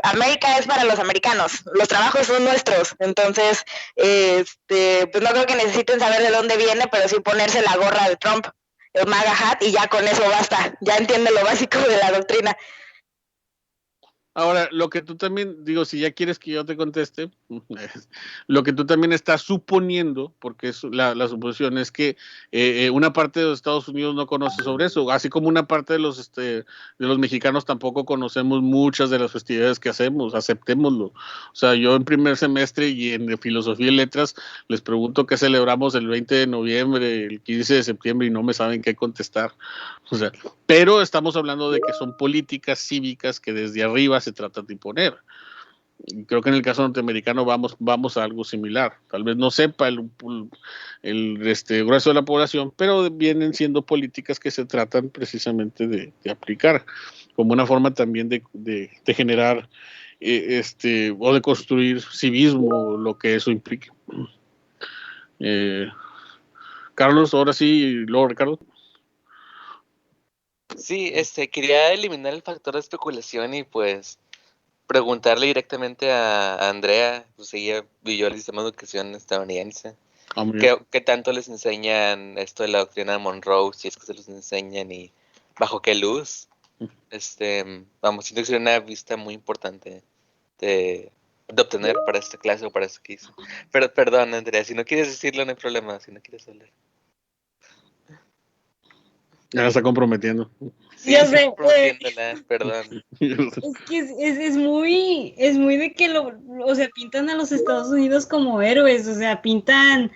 América es para los americanos, los trabajos son nuestros. Entonces, pues no creo que necesiten saber de dónde viene, pero sí ponerse la gorra de Trump, el MAGA hat, y ya con eso basta. Ya entiende lo básico de la doctrina. Ahora, lo que tú también, digo, si ya quieres que yo te conteste, lo que tú también estás suponiendo, porque es la suposición es que una parte de los Estados Unidos no conoce sobre eso, así como una parte de los mexicanos tampoco conocemos muchas de las festividades que hacemos, aceptémoslo. O sea, yo en primer semestre y en filosofía y letras les pregunto qué celebramos el 20 de noviembre, el 15 de septiembre y no me saben qué contestar. O sea, pero estamos hablando de que son políticas cívicas que desde arriba se tratan de imponer. Y creo que en el caso norteamericano vamos a algo similar. Tal vez no sepa el grueso de la población, pero vienen siendo políticas que se tratan precisamente de aplicar como una forma también de generar o de construir civismo, lo que eso implique. Carlos, ahora sí, luego Ricardo. Sí, quería eliminar el factor de especulación y pues preguntarle directamente a Andrea, pues ella vivió el sistema de educación estadounidense. ¿Qué tanto les enseñan esto de la doctrina de Monroe, si es que se los enseñan y bajo qué luz? Vamos, siento que sería una vista muy importante de obtener para esta clase o para este quiz. Pero perdón, Andrea, si no quieres decirlo no hay problema, si no quieres hablar. Ya la está comprometiendo. Sí, Yo sé, perdón. Es que es muy de que o sea, pintan a los Estados Unidos como héroes, o sea, pintan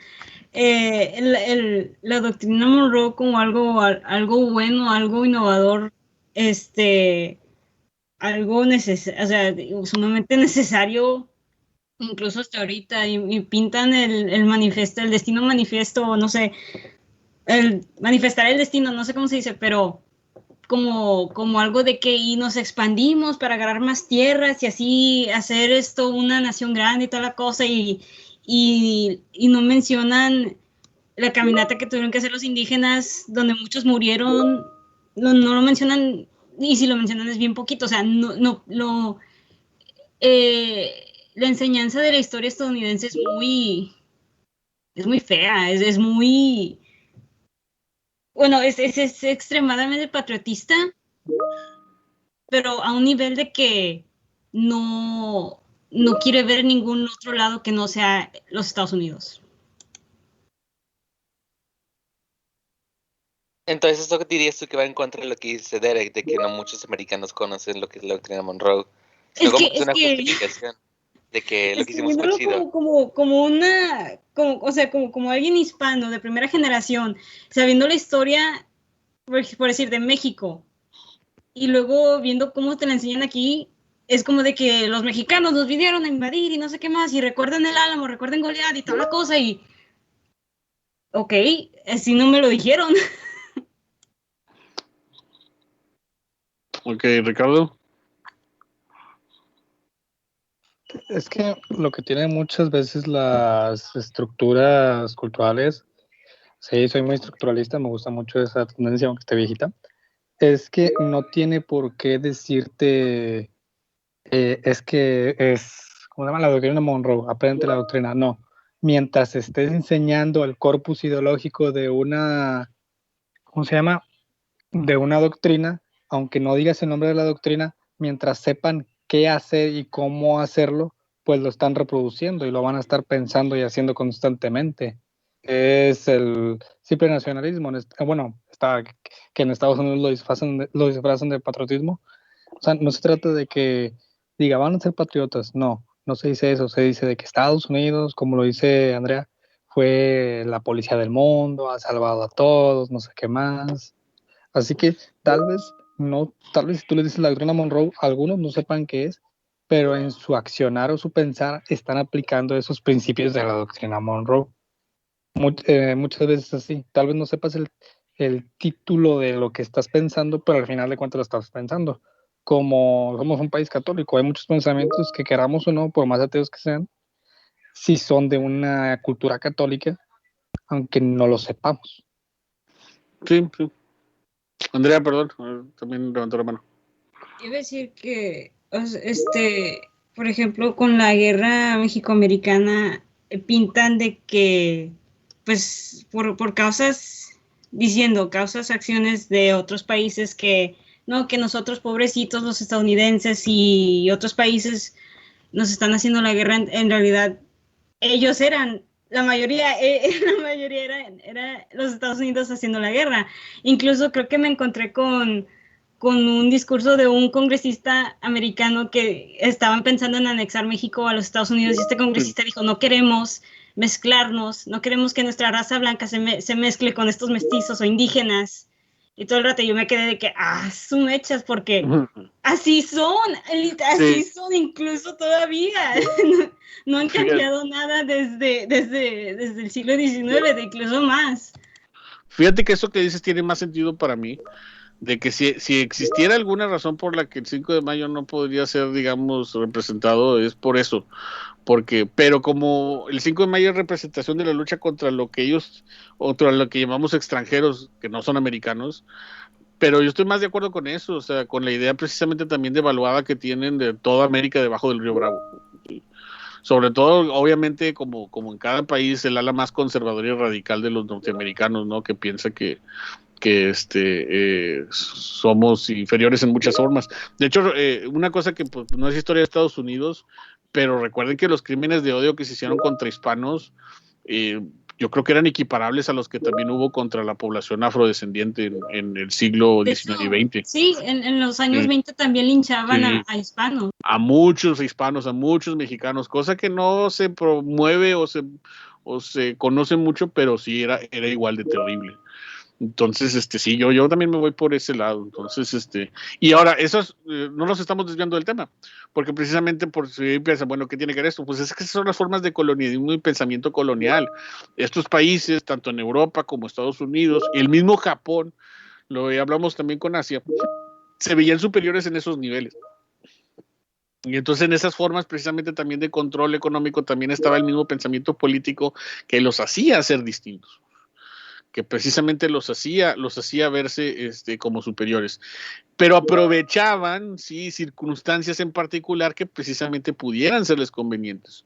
la doctrina Monroe como algo bueno, algo innovador, algo o sea, sumamente necesario, incluso hasta ahorita, y pintan el manifiesto, el destino manifiesto, no sé, el manifestar el destino, no sé cómo se dice, pero como algo de que y nos expandimos para agarrar más tierras y así hacer esto una nación grande y toda la cosa, y no mencionan la caminata que tuvieron que hacer los indígenas, donde muchos murieron, no lo mencionan, y si lo mencionan es bien poquito, o sea, la enseñanza de la historia estadounidense es muy fea, es muy... Bueno, es extremadamente patriotista, pero a un nivel de que no quiere ver ningún otro lado que no sea los Estados Unidos. Entonces, ¿esto que dirías tú que va en contra de lo que dice Derek, de que no muchos americanos conocen lo que es la doctrina Monroe? Es una justificación de que lo que hicimos fue chido. Como alguien hispano de primera generación, sabiendo la historia, por decir, de México, y luego viendo cómo te la enseñan aquí, es como de que los mexicanos nos vinieron a invadir y no sé qué más, y recuerdan el Álamo, recuerdan Goliat y toda la cosa, y ok, así no me lo dijeron. Ok, Ricardo. Es que lo que tienen muchas veces las estructuras culturales, sí, soy muy estructuralista, me gusta mucho esa tendencia, aunque esté viejita, es que no tiene por qué decirte, es que es, ¿cómo se llama? La doctrina Monroe, aprende la doctrina. No, mientras estés enseñando el corpus ideológico de una, ¿cómo se llama? De una doctrina, aunque no digas el nombre de la doctrina, mientras sepan qué hacer y cómo hacerlo, pues lo están reproduciendo y lo van a estar pensando y haciendo constantemente. Es el simple nacionalismo. Bueno, que en Estados Unidos lo disfrazan de patriotismo. O sea, no se trata de que diga, van a ser patriotas. No se dice eso. Se dice de que Estados Unidos, como lo dice Andrea, fue la policía del mundo, ha salvado a todos, no sé qué más. Así que tal vez si tú le dices la doctrina Monroe, algunos no sepan qué es, pero en su accionar o su pensar están aplicando esos principios de la doctrina Monroe. Muchas veces así. Tal vez no sepas el título de lo que estás pensando, pero al final de cuentas lo estás pensando. Como somos un país católico, hay muchos pensamientos que queramos o no, por más ateos que sean, si son de una cultura católica, aunque no lo sepamos. Sí. Andrea, perdón, también levantó la mano. Iba a decir que, por ejemplo, con la guerra mexicoamericana pintan de que, pues, por causas, acciones de otros países que nosotros pobrecitos los estadounidenses y otros países nos están haciendo la guerra, en realidad ellos eran, la mayoría era los Estados Unidos haciendo la guerra. Incluso creo que me encontré con un discurso de un congresista americano que estaban pensando en anexar México a los Estados Unidos, y este congresista dijo, no queremos mezclarnos, no queremos que nuestra raza blanca se mezcle con estos mestizos o indígenas. Y todo el rato yo me quedé de que, son hechas, porque así son incluso todavía. No han cambiado nada desde el siglo XIX, de incluso más. Fíjate que eso que dices tiene más sentido para mí, de que si existiera alguna razón por la que el 5 de mayo no podría ser, digamos, representado, es por eso. Pero como el 5 de mayo es representación de la lucha contra lo que llamamos extranjeros, que no son americanos, pero yo estoy más de acuerdo con eso, o sea, con la idea precisamente también devaluada que tienen de toda América debajo del río Bravo. Sobre todo, obviamente, como en cada país, el ala más conservador y radical de los norteamericanos, ¿no? Que piensa que somos inferiores en muchas formas. De hecho, una cosa que pues, no es historia de Estados Unidos, pero recuerden que los crímenes de odio que se hicieron contra hispanos, yo creo que eran equiparables a los que también hubo contra la población afrodescendiente en el siglo XIX y XX. Sí, en los años 20 también linchaban a hispanos. A muchos hispanos, a muchos mexicanos, cosa que no se promueve o se conoce mucho, pero sí era igual de terrible. Entonces, sí, yo también me voy por ese lado. Entonces, y ahora, no nos estamos desviando del tema, porque precisamente por si piensan, bueno, ¿qué tiene que ver esto? Pues es que esas son las formas de colonialismo y pensamiento colonial. Estos países, tanto en Europa como Estados Unidos, el mismo Japón, lo hablamos también con Asia, se veían superiores en esos niveles. Y entonces en esas formas precisamente también de control económico también estaba el mismo pensamiento político que los hacía ser distintos, que precisamente los hacía verse como superiores, pero aprovechaban circunstancias en particular que precisamente pudieran serles convenientes,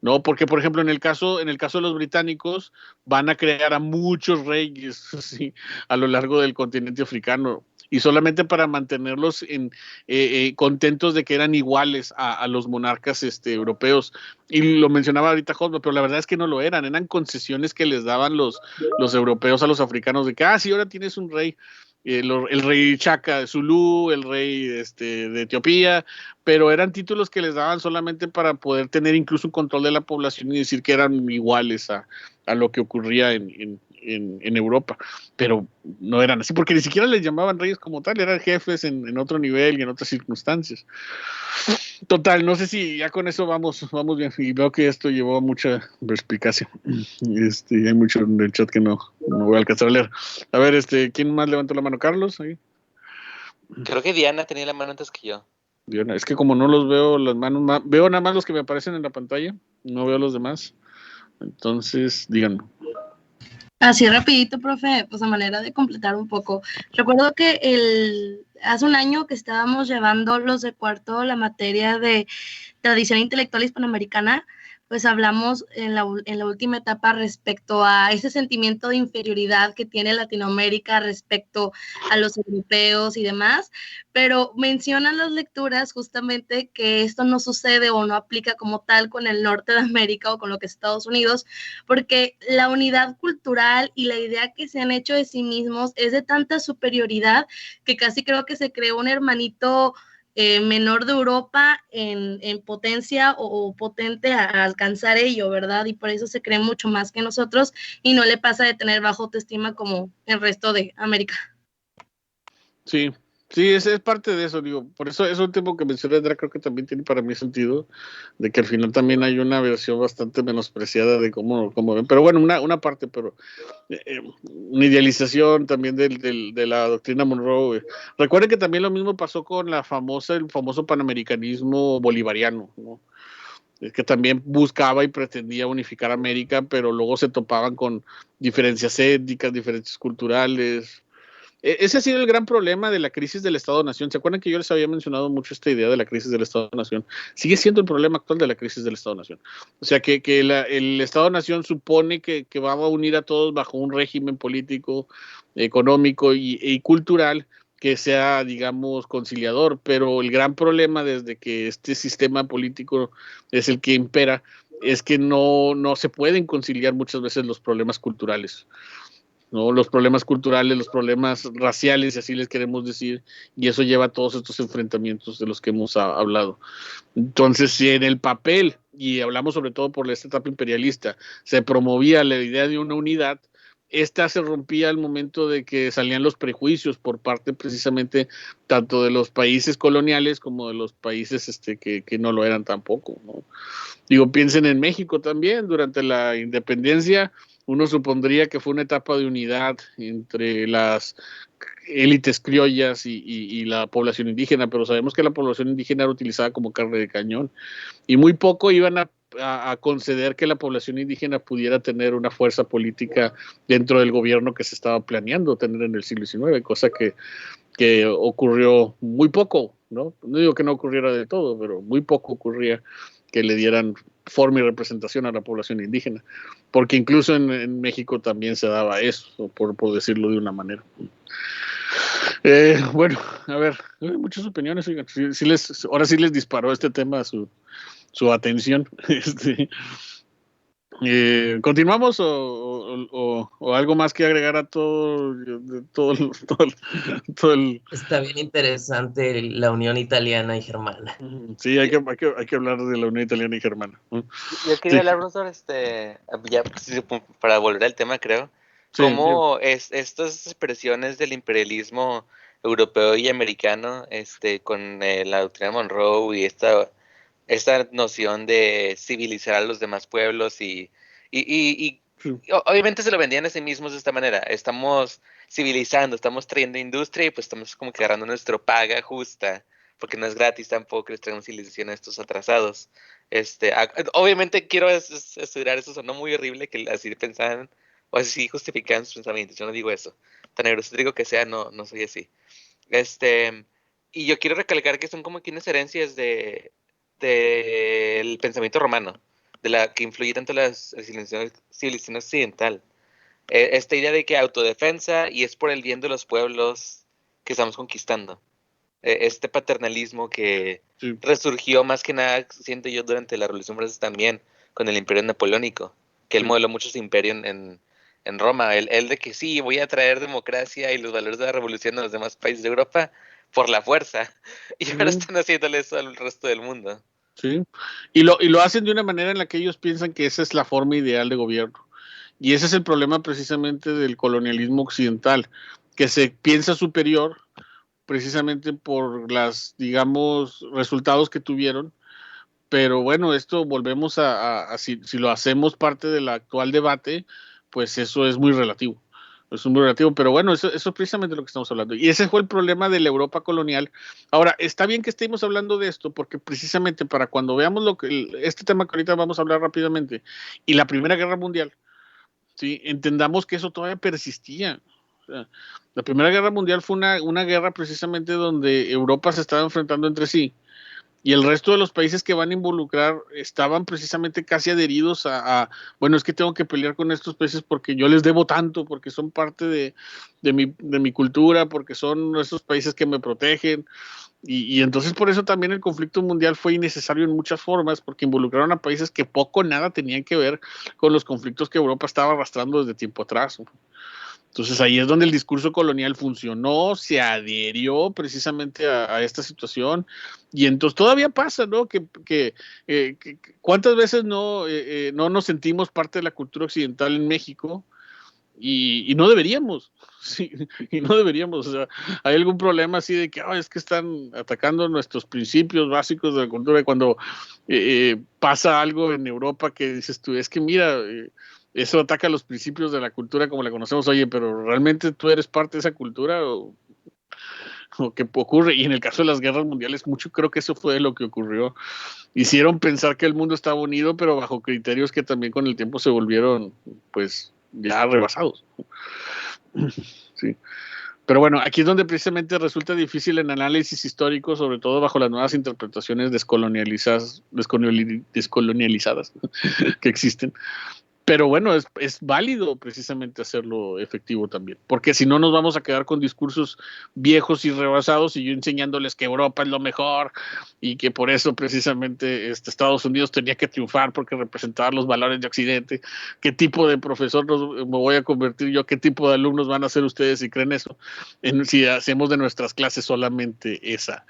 ¿no? Porque, por ejemplo, en el caso de los británicos, van a crear a muchos reyes, ¿sí?, a lo largo del continente africano, y solamente para mantenerlos contentos de que eran iguales a los monarcas europeos. Y lo mencionaba ahorita José, pero la verdad es que no lo eran concesiones que les daban los europeos a los africanos, de que, sí, ahora tienes un rey, el rey Chaka de Zulú, el rey de Etiopía, pero eran títulos que les daban solamente para poder tener incluso un control de la población y decir que eran iguales a lo que ocurría en Europa, pero no eran así, porque ni siquiera les llamaban reyes como tal, eran jefes en otro nivel y en otras circunstancias. Total, no sé si ya con eso vamos bien, y veo que esto llevó a mucha perspicacia. Hay mucho en el chat que no voy a alcanzar a leer. A ver, ¿quién más levantó la mano? ¿Carlos? ¿Ahí? Creo que Diana tenía la mano antes que yo. Diana, es que como no los veo las manos, veo nada más los que me aparecen en la pantalla, no veo los demás. Entonces, díganme. Así rapidito, profe, pues a manera de completar un poco. Recuerdo que hace un año que estábamos llevando los de cuarto la materia de tradición intelectual hispanoamericana, pues hablamos en la última etapa respecto a ese sentimiento de inferioridad que tiene Latinoamérica respecto a los europeos y demás, pero mencionan las lecturas justamente que esto no sucede o no aplica como tal con el norte de América o con lo que es Estados Unidos, porque la unidad cultural y la idea que se han hecho de sí mismos es de tanta superioridad que casi creo que se creó un hermanito menor de Europa en potencia o potente a alcanzar ello, ¿verdad? Y por eso se cree mucho más que nosotros y no le pasa de tener baja autoestima como el resto de América. Sí, sí, ese es parte de eso, digo, por eso es un tema que mencioné, Andrea, creo que también tiene para mí sentido, de que al final también hay una versión bastante menospreciada de cómo ven, pero bueno, una parte, pero una idealización también de la doctrina Monroe. Recuerden que también lo mismo pasó con el famoso panamericanismo bolivariano, ¿no? Es que también buscaba y pretendía unificar América, pero luego se topaban con diferencias étnicas, diferencias culturales. Ese ha sido el gran problema de la crisis del Estado-Nación. ¿Se acuerdan que yo les había mencionado mucho esta idea de la crisis del Estado-Nación? Sigue siendo el problema actual de la crisis del Estado-Nación. O sea, que el Estado-Nación supone que va a unir a todos bajo un régimen político, económico y cultural que sea, digamos, conciliador. Pero el gran problema desde que este sistema político es el que impera es que no se pueden conciliar muchas veces los problemas culturales, ¿no? Los problemas culturales, los problemas raciales, si así les queremos decir, y eso lleva a todos estos enfrentamientos de los que hemos hablado. Entonces, si en el papel, y hablamos sobre todo por esta etapa imperialista, se promovía la idea de una unidad, esta se rompía al momento de que salían los prejuicios por parte precisamente tanto de los países coloniales como de los países que no lo eran tampoco, ¿no? Digo, piensen en México también, durante la independencia, uno supondría que fue una etapa de unidad entre las élites criollas y la población indígena, pero sabemos que la población indígena era utilizada como carne de cañón y muy poco iban a conceder que la población indígena pudiera tener una fuerza política dentro del gobierno que se estaba planeando tener en el siglo XIX, cosa que ocurrió muy poco, ¿no? No digo que no ocurriera de todo, pero muy poco ocurría que le dieran forma y representación a la población indígena, porque incluso en México también se daba eso, por decirlo de una manera. Bueno, a ver, hay muchas opiniones, oigan, ahora sí les disparó este tema su atención. ¿Continuamos o algo más que agregar a todo el... Está bien interesante la unión italiana y germana. Sí, hay que hablar de la unión italiana y germana. Yo quería hablar sobre ya para volver al tema, creo, cómo estas expresiones del imperialismo europeo y americano, con la doctrina Monroe y esta noción de civilizar a los demás pueblos y obviamente se lo vendían a sí mismos de esta manera. Estamos civilizando, estamos trayendo industria y pues estamos como que agarrando nuestra paga justa, porque no es gratis tampoco que les traigamos civilización a estos atrasados. Obviamente quiero estudiar eso, sonó muy horrible que así pensaban o así justificaban sus pensamientos. Yo no digo eso. Tan egocéntrico que sea, no soy así. Y yo quiero recalcar que son como que unas herencias del pensamiento romano, de la que influye tanto la civilización occidental. Esta idea de que autodefensa y es por el bien de los pueblos que estamos conquistando. Este paternalismo que resurgió más que nada, siento yo, durante la Revolución Francesa también, con el Imperio Napoleónico, que él modeló mucho su imperio en Roma. Él de que sí, voy a traer democracia y los valores de la revolución a los demás países de Europa por la fuerza. Y ahora están haciéndole eso al resto del mundo. Sí, y lo hacen de una manera en la que ellos piensan que esa es la forma ideal de gobierno. Y ese es el problema precisamente del colonialismo occidental, que se piensa superior precisamente por las, digamos, resultados que tuvieron. Pero bueno, esto volvemos si lo hacemos parte del actual debate, pues eso es muy relativo. Eso es muy relativo, pero bueno, eso es precisamente lo que estamos hablando. Y ese fue el problema de la Europa colonial. Ahora, está bien que estemos hablando de esto, porque precisamente para cuando veamos este tema que ahorita vamos a hablar rápidamente, y la Primera Guerra Mundial, ¿sí? Entendamos que eso todavía persistía. O sea, la Primera Guerra Mundial fue una guerra precisamente donde Europa se estaba enfrentando entre sí, y el resto de los países que van a involucrar estaban precisamente casi adheridos bueno, es que tengo que pelear con estos países porque yo les debo tanto, porque son parte de mi cultura, porque son esos países que me protegen. Y entonces por eso también el conflicto mundial fue innecesario en muchas formas, porque involucraron a países que poco o nada tenían que ver con los conflictos que Europa estaba arrastrando desde tiempo atrás. Entonces ahí es donde el discurso colonial funcionó, se adherió precisamente a esta situación, y entonces todavía pasa, ¿no? Que ¿cuántas veces no nos sentimos parte de la cultura occidental en México? Y no deberíamos, sí, y no deberíamos, o sea, hay algún problema así de que es que están atacando nuestros principios básicos de la cultura, y cuando pasa algo en Europa que dices tú, es que mira, eso ataca los principios de la cultura como la conocemos, oye, pero ¿realmente tú eres parte de esa cultura o qué ocurre? Y en el caso de las guerras mundiales, mucho creo que eso fue lo que ocurrió. Hicieron pensar que el mundo estaba unido, pero bajo criterios que también con el tiempo se volvieron, pues, ya rebasados. Sí. Pero bueno, aquí es donde precisamente resulta difícil el análisis histórico, sobre todo bajo las nuevas interpretaciones descolonializadas que existen. Pero bueno, es válido precisamente hacerlo efectivo también, porque si no nos vamos a quedar con discursos viejos y rebasados y yo enseñándoles que Europa es lo mejor y que por eso precisamente Estados Unidos tenía que triunfar porque representaba los valores de Occidente. ¿Qué tipo de profesor me voy a convertir yo? ¿Qué tipo de alumnos van a ser ustedes si creen eso? Si hacemos de nuestras clases solamente esa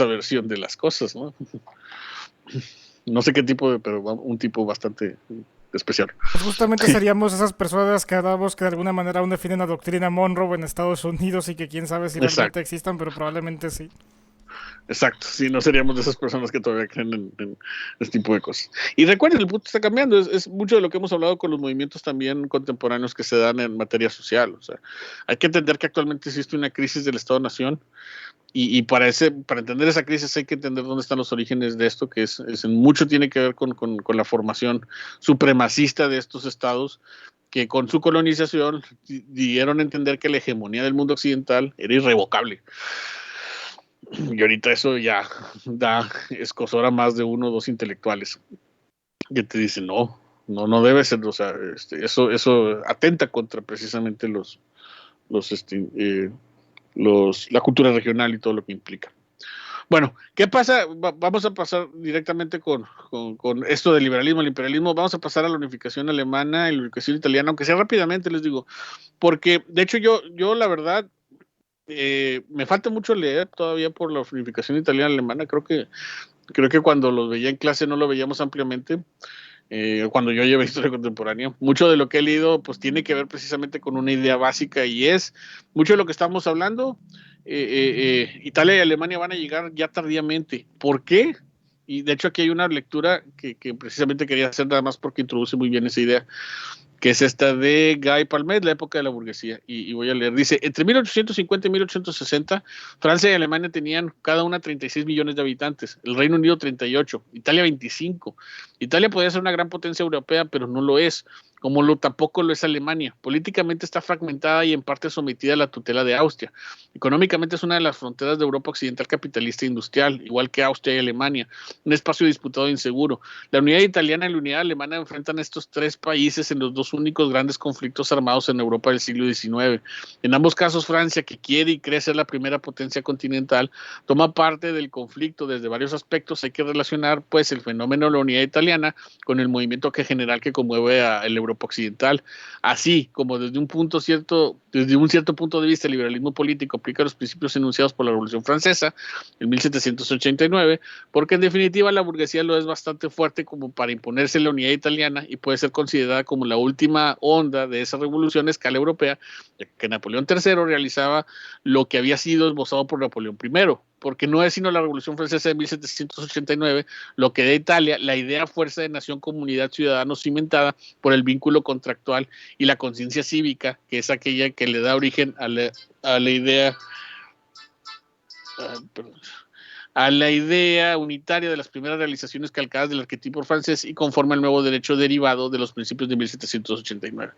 versión de las cosas, ¿no? No sé qué tipo pero un tipo bastante especial. Pues justamente seríamos esas personas que hablamos que de alguna manera aún definen la doctrina Monroe en Estados Unidos y que quién sabe si realmente existan, pero probablemente sí. Exacto, sí, no seríamos de esas personas que todavía creen en este tipo de cosas. Y recuerden, el punto está cambiando, es mucho de lo que hemos hablado con los movimientos también contemporáneos que se dan en materia social. O sea, hay que entender que actualmente existe una crisis del Estado-Nación, y para entender esa crisis hay que entender dónde están los orígenes de esto, que es en mucho tiene que ver con la formación supremacista de estos estados, que con su colonización dieron a entender que la hegemonía del mundo occidental era irrevocable. Y ahorita eso ya da escozor a más de uno o dos intelectuales que te dicen, no debe ser, o sea, eso atenta contra precisamente la cultura regional y todo lo que implica. Bueno, ¿qué pasa? Vamos a pasar directamente con esto del liberalismo, el imperialismo. Vamos a pasar a la unificación alemana y la unificación italiana, aunque sea rápidamente, les digo, porque de hecho yo la verdad, me falta mucho leer todavía por la unificación italiana alemana. Creo que cuando lo veía en clase no lo veíamos ampliamente. Cuando yo llevé historia contemporánea, mucho de lo que he leído pues tiene que ver precisamente con una idea básica, y es mucho de lo que estamos hablando. Italia y Alemania van a llegar ya tardíamente. ¿Por qué? Y de hecho aquí hay una lectura que precisamente quería hacer nada más porque introduce muy bien esa idea, que es esta de Guy Palmet, la época de la burguesía, y voy a leer. Dice, entre 1850 y 1860, Francia y Alemania tenían cada una 36 millones de habitantes, el Reino Unido 38, Italia 25. Italia podría ser una gran potencia europea, pero no lo es, como tampoco lo es Alemania. Políticamente está fragmentada y en parte sometida a la tutela de Austria. Económicamente es una de las fronteras de Europa occidental capitalista e industrial, igual que Austria y Alemania, un espacio disputado e inseguro. La unidad italiana y la unidad alemana enfrentan a estos tres países en los dos únicos grandes conflictos armados en Europa del siglo XIX. En ambos casos, Francia, que quiere y cree ser la primera potencia continental, toma parte del conflicto desde varios aspectos. Hay que relacionar pues el fenómeno de la unidad italiana con el movimiento general que conmueve a el Europa occidental, así como desde un cierto punto de vista el liberalismo político aplica los principios enunciados por la Revolución Francesa en 1789, porque en definitiva la burguesía lo es bastante fuerte como para imponerse la unidad italiana y puede ser considerada como la última onda de esa revolución a escala europea, ya que Napoleón III realizaba lo que había sido esbozado por Napoleón I, porque no es sino la Revolución Francesa de 1789 lo que da a Italia la idea fuerza de nación, comunidad, ciudadano cimentada por el vínculo contractual y la conciencia cívica, que es aquella que le da origen a la idea a la idea unitaria de las primeras realizaciones calcadas del arquetipo francés y conforma el nuevo derecho derivado de los principios de 1789.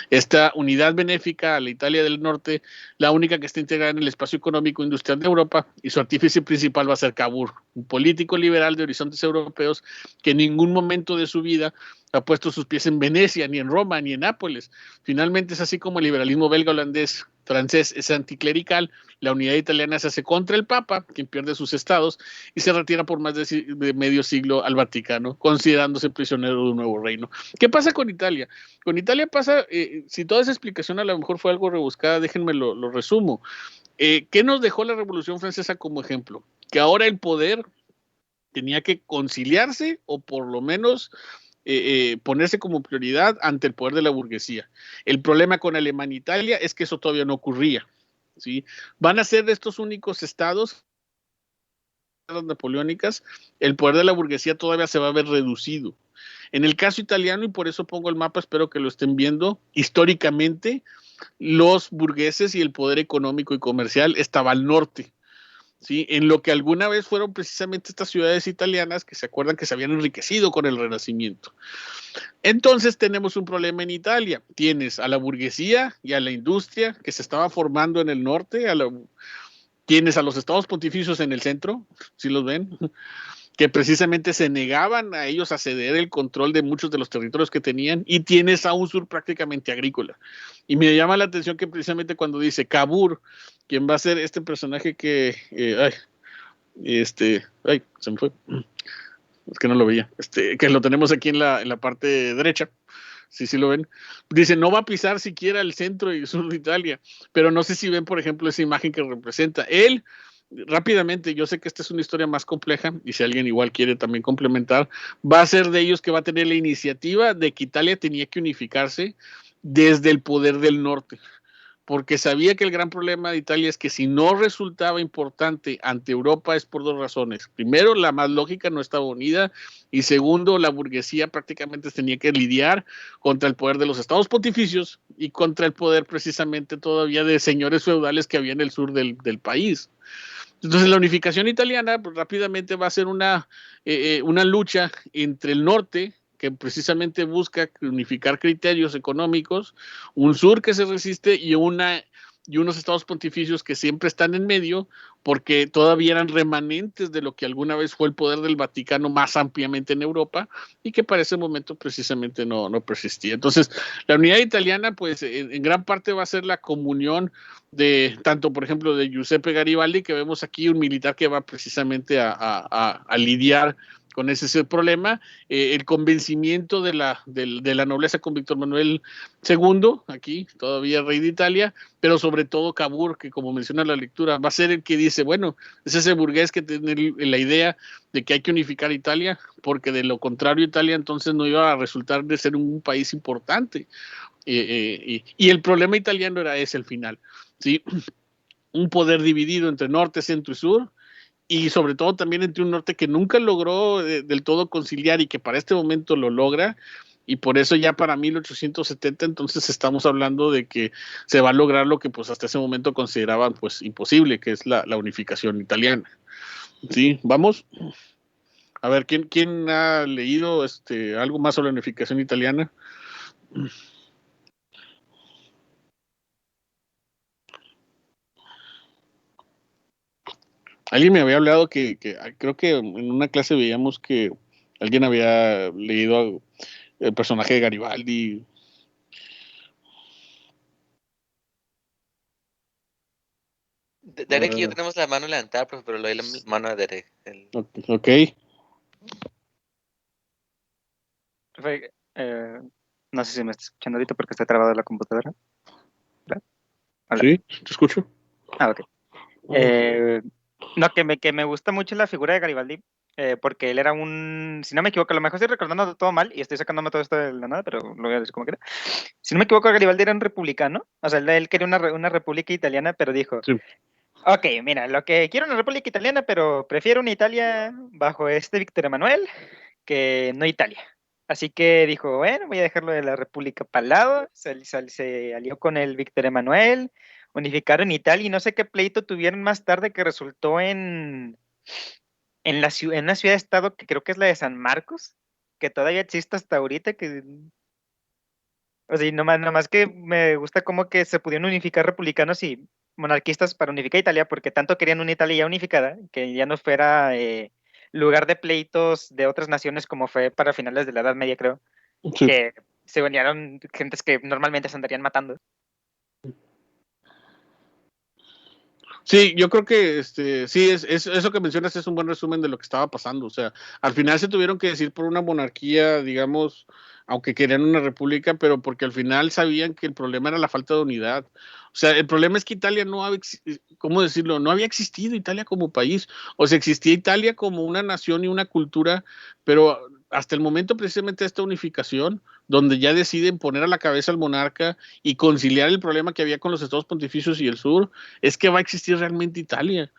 Esta unidad benéfica a la Italia del Norte, la única que está integrada en el espacio económico industrial de Europa, y su artífice principal va a ser Cavour, un político liberal de horizontes europeos que en ningún momento de su vida ha puesto sus pies en Venecia, ni en Roma, ni en Nápoles. Finalmente es así como el liberalismo belga, holandés, francés es anticlerical, la unidad italiana se hace contra el Papa, quien pierde sus estados, y se retira por más de medio siglo al Vaticano, considerándose prisionero de un nuevo reino. ¿Qué pasa con Italia? Con Italia pasa, si toda esa explicación a lo mejor fue algo rebuscada, déjenme lo resumo. ¿Qué nos dejó la Revolución Francesa como ejemplo? Que ahora el poder tenía que conciliarse o por lo menos ponerse como prioridad ante el poder de la burguesía. El problema con Alemania e Italia es que eso todavía no ocurría, ¿sí? Van a ser de estos únicos estados napoleónicas, el poder de la burguesía todavía se va a ver reducido. En el caso italiano, y por eso pongo el mapa, espero que lo estén viendo, históricamente los burgueses y el poder económico y comercial estaba al norte, ¿sí? En lo que alguna vez fueron precisamente estas ciudades italianas que se acuerdan que se habían enriquecido con el Renacimiento. Entonces tenemos un problema en Italia. Tienes a la burguesía y a la industria que se estaba formando en el norte, tienes a los estados pontificios en el centro, ¿sí los ven? Que precisamente se negaban a ellos a ceder el control de muchos de los territorios que tenían, y tienes a un sur prácticamente agrícola. Y me llama la atención que precisamente cuando dice Cavour, quien va a ser este personaje que, se me fue, es que no lo veía, que lo tenemos aquí en la parte derecha, sí lo ven, dice, no va a pisar siquiera el centro y sur de Italia, pero no sé si ven, por ejemplo, esa imagen que representa él. Rápidamente, yo sé que esta es una historia más compleja y si alguien igual quiere también complementar, va a ser de ellos que va a tener la iniciativa de que Italia tenía que unificarse desde el poder del norte, porque sabía que el gran problema de Italia es que si no resultaba importante ante Europa es por dos razones. Primero, la más lógica, no estaba unida, y segundo, la burguesía prácticamente tenía que lidiar contra el poder de los estados pontificios y contra el poder precisamente todavía de señores feudales que había en el sur del país. Entonces la unificación italiana pues, rápidamente va a ser una lucha entre el norte, que precisamente busca unificar criterios económicos, un sur que se resiste y unos estados pontificios que siempre están en medio, porque todavía eran remanentes de lo que alguna vez fue el poder del Vaticano más ampliamente en Europa, y que para ese momento precisamente no persistía. Entonces, la unidad italiana, pues, en gran parte va a ser la comunión de, tanto, por ejemplo, de Giuseppe Garibaldi, que vemos aquí un militar que va precisamente a lidiar con ese problema, el convencimiento de la nobleza con Víctor Manuel II, aquí todavía rey de Italia, pero sobre todo Cavour, que como menciona la lectura, va a ser el que dice, bueno, es ese burgués que tiene la idea de que hay que unificar Italia, porque de lo contrario Italia entonces no iba a resultar de ser un país importante. Y el problema italiano era ese al final, ¿sí? Un poder dividido entre norte, centro y sur, y sobre todo también entre un norte que nunca logró del todo conciliar y que para este momento lo logra, y por eso ya para 1870 entonces estamos hablando de que se va a lograr lo que pues hasta ese momento consideraban pues imposible, que es la unificación italiana. ¿Sí? ¿Vamos? A ver, ¿quién ha leído algo más sobre la unificación italiana? Alguien me había hablado que creo que en una clase veíamos que alguien había leído el personaje de Garibaldi. Derek y yo tenemos la mano levantada, pero le doy la mano a Derek. Ok. No sé si me estás escuchando ahorita porque está trabado la computadora. Hola. Sí, te escucho. Ok. No, que me gusta mucho la figura de Garibaldi, porque él era si no me equivoco, a lo mejor estoy recordando todo mal y estoy sacándome todo esto de la nada, pero lo voy a decir como quiera. Si no me equivoco, Garibaldi era un republicano, o sea, él quería una república italiana, pero dijo, sí. Ok, mira, lo que quiero una república italiana, pero prefiero una Italia bajo Víctor Emanuel que no Italia. Así que dijo, bueno, voy a dejarlo de la república para el lado, se alió con el Víctor Emanuel, unificaron Italia y no sé qué pleito tuvieron más tarde que resultó en en una ciudad-estado que creo que es la de San Marcos, que todavía existe hasta ahorita, que... O sea, y nomás que me gusta como que se pudieron unificar republicanos y monarquistas para unificar Italia, porque tanto querían una Italia ya unificada, que ya no fuera lugar de pleitos de otras naciones como fue para finales de la Edad Media, creo, Sí. que se unieron gentes que normalmente se andarían matando. Sí, yo creo que sí, eso que mencionas es un buen resumen de lo que estaba pasando. O sea, al final se tuvieron que decir por una monarquía, digamos, aunque querían una república, pero porque al final sabían que el problema era la falta de unidad. O sea, el problema es que Italia no había, ¿cómo decirlo? No había existido Italia como país. O sea, existía Italia como una nación y una cultura, pero hasta el momento precisamente de esta unificación, donde ya deciden poner a la cabeza al monarca y conciliar el problema que había con los estados pontificios y el sur, es que va a existir realmente Italia.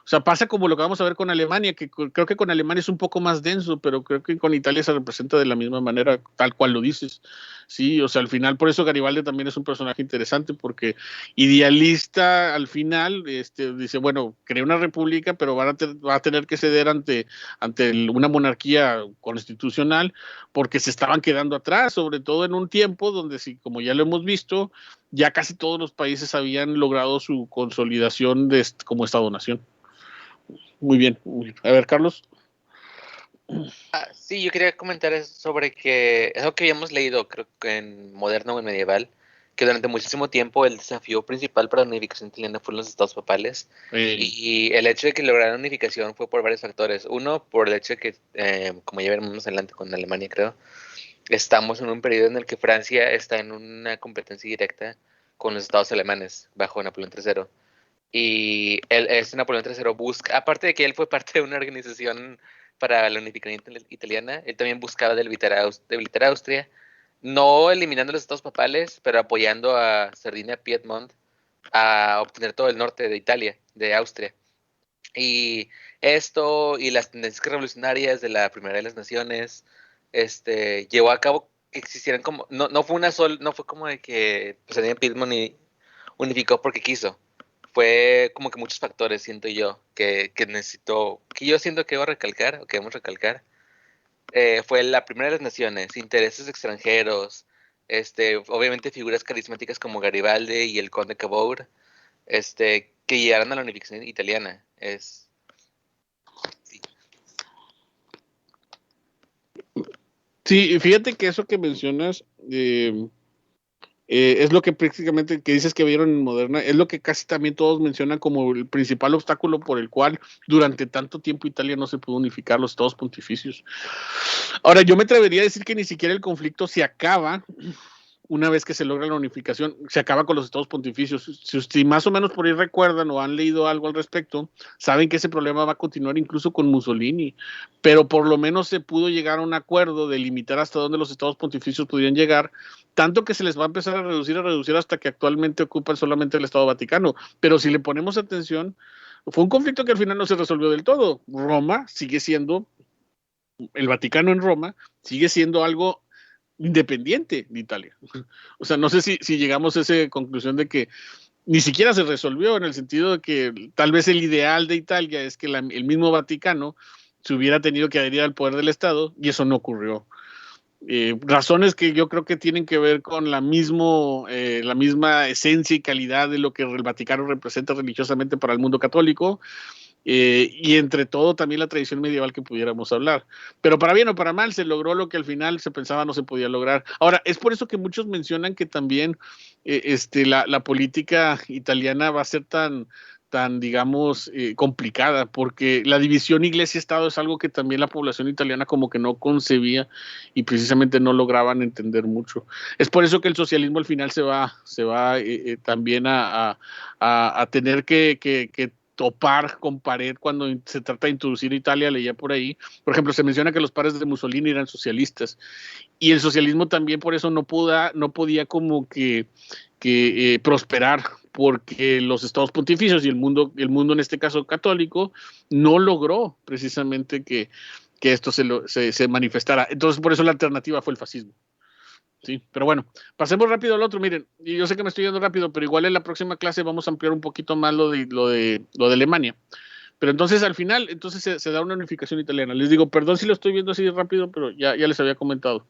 O sea, pasa como lo que vamos a ver con Alemania, que creo que con Alemania es un poco más denso, pero creo que con Italia se representa de la misma manera, tal cual lo dices. Sí, o sea, al final, por eso Garibaldi también es un personaje interesante, porque idealista al final, dice, bueno, crea una república, pero va a tener que ceder ante una monarquía constitucional, porque se estaban quedando atrás, sobre todo en un tiempo donde, sí, como ya lo hemos visto, ya casi todos los países habían logrado su consolidación como Estado-nación. Muy bien. A ver, Carlos. Sí, yo quería comentar sobre que es algo que habíamos leído, creo que en Moderno o en Medieval, que durante muchísimo tiempo el desafío principal para la unificación italiana fueron los estados papales. Y el hecho de que lograran unificación fue por varios factores. Uno, por el hecho de que, como ya veremos más adelante con Alemania, creo, estamos en un periodo en el que Francia está en una competencia directa con los estados alemanes bajo Napoleón III. Y Napoleón III busca, aparte de que él fue parte de una organización para la unificación italiana, él también buscaba debilitar a Austria, no eliminando los estados papales, pero apoyando a Cerdiña Piedmont a obtener todo el norte de Italia, de Austria. Y esto y las tendencias revolucionarias de la Primera de las Naciones llevó a cabo que existieran como, no fue como de que Cerdiña Piedmont unificó porque quiso. Fue como que muchos factores, siento yo, que yo siento que debemos recalcar. Fue la Primera de las Naciones, intereses extranjeros, obviamente figuras carismáticas como Garibaldi y el Conde Cavour, que llegaron a la unificación italiana. Sí, fíjate que eso que mencionas es lo que prácticamente que dices que vieron en Moderna, es lo que casi también todos mencionan como el principal obstáculo por el cual durante tanto tiempo Italia no se pudo unificar los estados pontificios. Ahora, yo me atrevería a decir que ni siquiera el conflicto se acaba una vez que se logra la unificación, se acaba con los estados pontificios. Si más o menos por ahí recuerdan o han leído algo al respecto, saben que ese problema va a continuar incluso con Mussolini, pero por lo menos se pudo llegar a un acuerdo de limitar hasta dónde los estados pontificios podrían llegar, tanto que se les va a empezar a reducir hasta que actualmente ocupan solamente el Estado Vaticano. Pero si le ponemos atención, fue un conflicto que al final no se resolvió del todo. Roma sigue siendo, el Vaticano en Roma sigue siendo algo independiente de Italia. O sea, no sé si llegamos a esa conclusión de que ni siquiera se resolvió, en el sentido de que tal vez el ideal de Italia es que el mismo Vaticano se hubiera tenido que adherir al poder del Estado, y eso no ocurrió. Razones que yo creo que tienen que ver con la misma esencia y calidad de lo que el Vaticano representa religiosamente para el mundo católico, y entre todo también la tradición medieval que pudiéramos hablar. Pero para bien o para mal se logró lo que al final se pensaba no se podía lograr. Ahora, es por eso que muchos mencionan que también la política italiana va a ser tan digamos, complicada, porque la división iglesia-estado es algo que también la población italiana como que no concebía y precisamente no lograban entender mucho. Es por eso que el socialismo al final se va también a tener que topar con pared cuando se trata de introducir Italia. Leía por ahí, por ejemplo, se menciona que los padres de Mussolini eran socialistas, y el socialismo también por eso no podía como que prosperar, porque los estados pontificios y el mundo en este caso católico no logró precisamente que esto se manifestara. Entonces por eso la alternativa fue el fascismo. Sí, pero bueno, pasemos rápido al otro. Miren, y yo sé que me estoy yendo rápido, pero igual en la próxima clase vamos a ampliar un poquito más lo de Alemania. Pero entonces al final, entonces se da una unificación italiana. Les digo, perdón si lo estoy viendo así rápido, pero ya les había comentado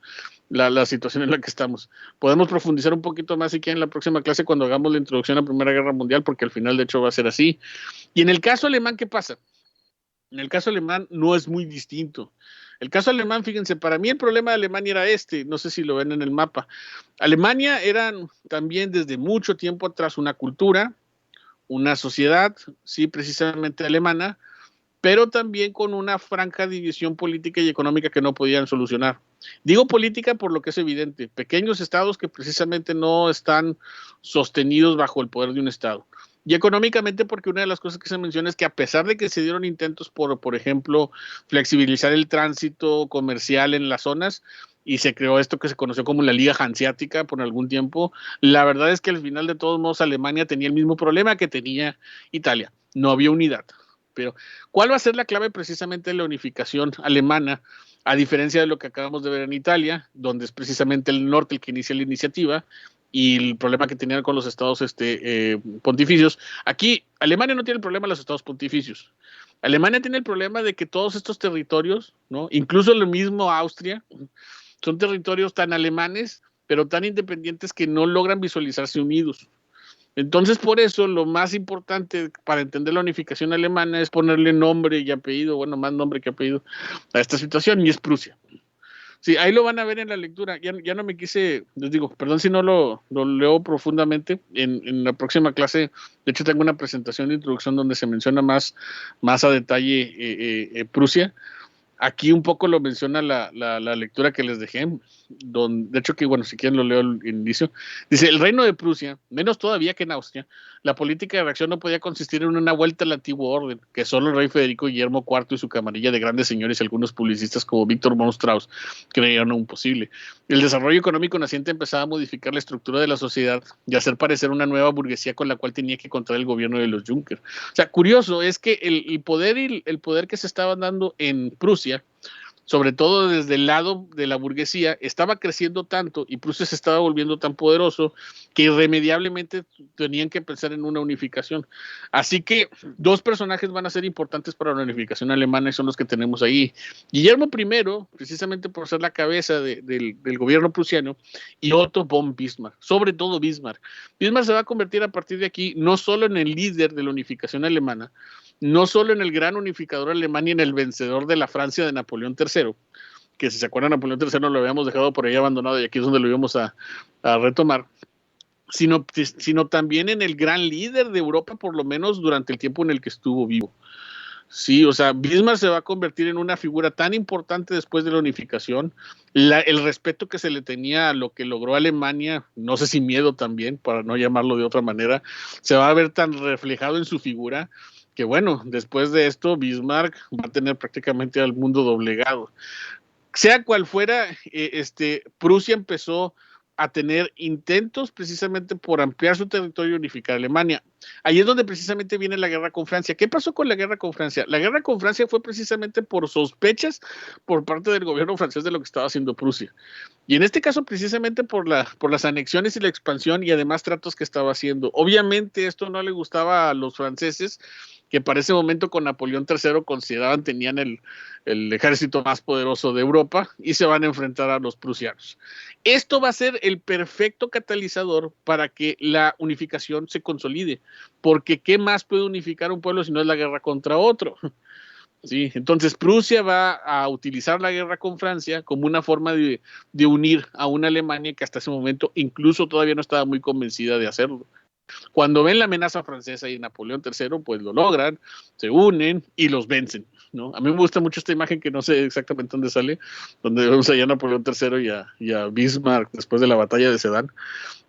la situación en la que estamos. Podemos profundizar un poquito más si quieren en la próxima clase cuando hagamos la introducción a la Primera Guerra Mundial, porque al final de hecho va a ser así. Y en el caso alemán, ¿qué pasa? En el caso alemán no es muy distinto. El caso alemán, fíjense, para mí el problema de Alemania era no sé si lo ven en el mapa. Alemania era también desde mucho tiempo atrás una cultura, una sociedad, sí, precisamente alemana, pero también con una franca división política y económica que no podían solucionar. Digo política por lo que es evidente, pequeños estados que precisamente no están sostenidos bajo el poder de un estado. Y económicamente porque una de las cosas que se menciona es que a pesar de que se dieron intentos por ejemplo, flexibilizar el tránsito comercial en las zonas, y se creó esto que se conoció como la Liga Hanseática por algún tiempo, la verdad es que al final de todos modos Alemania tenía el mismo problema que tenía Italia, no había unidad. Pero, ¿cuál va a ser la clave precisamente de la unificación alemana? A diferencia de lo que acabamos de ver en Italia, donde es precisamente el norte el que inicia la iniciativa, y el problema que tenían con los estados pontificios. Aquí, Alemania no tiene el problema de los estados pontificios. Alemania tiene el problema de que todos estos territorios, ¿no? Incluso el mismo Austria, son territorios tan alemanes, pero tan independientes que no logran visualizarse unidos. Entonces, por eso, lo más importante para entender la unificación alemana es ponerle nombre y apellido, bueno, más nombre que apellido, a esta situación, y es Prusia. Sí, ahí lo van a ver en la lectura. Ya no me quise, les digo, perdón si no lo leo profundamente. En la próxima clase, de hecho, tengo una presentación de introducción donde se menciona más a detalle Prusia. Aquí un poco lo menciona la lectura que les dejé, de hecho que, bueno, si quieren lo leo al inicio. Dice, el reino de Prusia, menos todavía que en Austria, la política de reacción no podía consistir en una vuelta al antiguo orden, que solo el rey Federico Guillermo IV y su camarilla de grandes señores y algunos publicistas como Víctor von Strauss creían aún posible. El desarrollo económico naciente empezaba a modificar la estructura de la sociedad y a hacer parecer una nueva burguesía con la cual tenía que contar el gobierno de los Juncker. O sea, curioso es que el poder que se estaba dando en Prusia, sobre todo desde el lado de la burguesía, estaba creciendo tanto y Prusia se estaba volviendo tan poderoso que irremediablemente tenían que pensar en una unificación. Así que dos personajes van a ser importantes para la unificación alemana y son los que tenemos ahí. Guillermo I, precisamente por ser la cabeza del gobierno prusiano, y Otto von Bismarck, sobre todo Bismarck. Bismarck se va a convertir a partir de aquí no solo en el líder de la unificación alemana, no solo en el gran unificador alemán y en el vencedor de la Francia de Napoleón III, que si se acuerdan, Napoleón III lo habíamos dejado por ahí abandonado y aquí es donde lo íbamos a retomar, sino también en el gran líder de Europa, por lo menos durante el tiempo en el que estuvo vivo. Sí, o sea, Bismarck se va a convertir en una figura tan importante después de la unificación, el respeto que se le tenía a lo que logró Alemania, no sé si miedo también, para no llamarlo de otra manera, se va a ver tan reflejado en su figura, que bueno, después de esto Bismarck va a tener prácticamente al mundo doblegado. Sea cual fuera, Prusia empezó a tener intentos precisamente por ampliar su territorio y unificar Alemania. Ahí es donde precisamente viene la guerra con Francia. ¿Qué pasó con la guerra con Francia? La guerra con Francia fue precisamente por sospechas por parte del gobierno francés de lo que estaba haciendo Prusia. Y en este caso precisamente por las anexiones y la expansión y además tratos que estaba haciendo. Obviamente esto no le gustaba a los franceses, que para ese momento con Napoleón III consideraban tenían el ejército más poderoso de Europa y se van a enfrentar a los prusianos. Esto va a ser el perfecto catalizador para que la unificación se consolide, porque ¿qué más puede unificar un pueblo si no es la guerra contra otro? Sí, entonces Prusia va a utilizar la guerra con Francia como una forma de unir a una Alemania que hasta ese momento incluso todavía no estaba muy convencida de hacerlo. Cuando ven la amenaza francesa y Napoleón III, pues lo logran, se unen y los vencen, ¿no? A mí me gusta mucho esta imagen que no sé exactamente dónde sale, donde vemos allá a Napoleón III y a Bismarck después de la batalla de Sedan.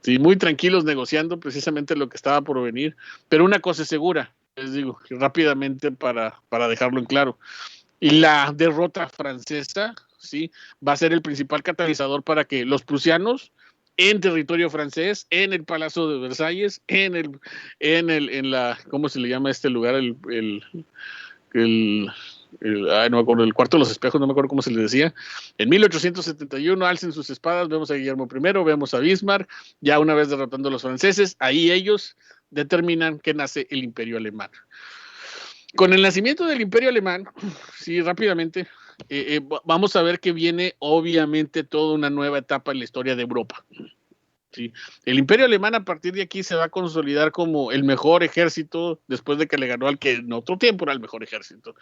Sí, muy tranquilos negociando precisamente lo que estaba por venir, pero una cosa es segura, les digo, rápidamente para dejarlo en claro, y la derrota francesa, ¿sí?, va a ser el principal catalizador para que los prusianos en territorio francés, en el Palacio de Versalles, en la, ¿cómo se le llama este lugar? No me acuerdo, el Cuarto de los Espejos, no me acuerdo cómo se le decía. En 1871 alcen sus espadas, vemos a Guillermo I, vemos a Bismarck, ya una vez derrotando a los franceses, ahí ellos determinan que nace el Imperio Alemán. Con el nacimiento del Imperio Alemán, sí, rápidamente, vamos a ver que viene obviamente toda una nueva etapa en la historia de Europa. Sí. El Imperio Alemán a partir de aquí se va a consolidar como el mejor ejército después de que le ganó al que en otro tiempo era el mejor ejército,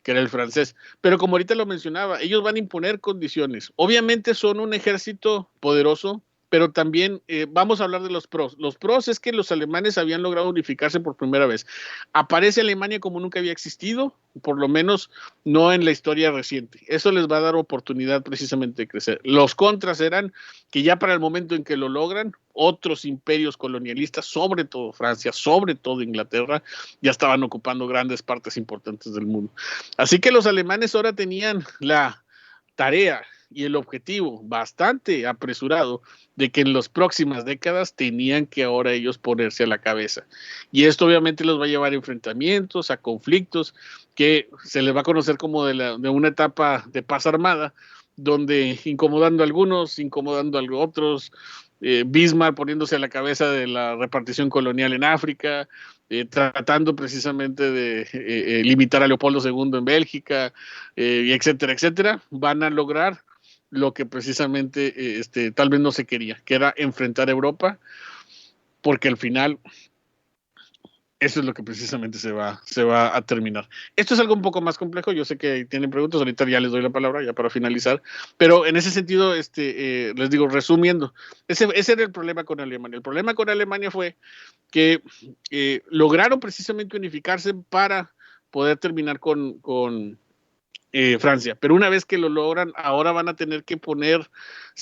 que era el francés. Pero como ahorita lo mencionaba, ellos van a imponer condiciones. Obviamente son un ejército poderoso, pero también vamos a hablar de los pros. Los pros es que los alemanes habían logrado unificarse por primera vez. Aparece Alemania como nunca había existido, por lo menos no en la historia reciente. Eso les va a dar oportunidad precisamente de crecer. Los contras eran que ya para el momento en que lo logran, otros imperios colonialistas, sobre todo Francia, sobre todo Inglaterra, ya estaban ocupando grandes partes importantes del mundo. Así que los alemanes ahora tenían la tarea y el objetivo bastante apresurado de que en las próximas décadas tenían que ahora ellos ponerse a la cabeza. Y esto obviamente los va a llevar a enfrentamientos, a conflictos, que se les va a conocer como de una etapa de paz armada, donde incomodando a algunos, incomodando a otros, Bismarck poniéndose a la cabeza de la repartición colonial en África, tratando precisamente de limitar a Leopoldo II en Bélgica, etcétera, etcétera, van a lograr lo que precisamente tal vez no se quería, que era enfrentar a Europa, porque al final eso es lo que precisamente se va a terminar. Esto es algo un poco más complejo, yo sé que tienen preguntas, ahorita ya les doy la palabra ya para finalizar, pero en ese sentido, les digo, resumiendo, ese era el problema con Alemania. El problema con Alemania fue que lograron precisamente unificarse para poder terminar con Francia, pero una vez que lo logran, ahora van a tener que ponerse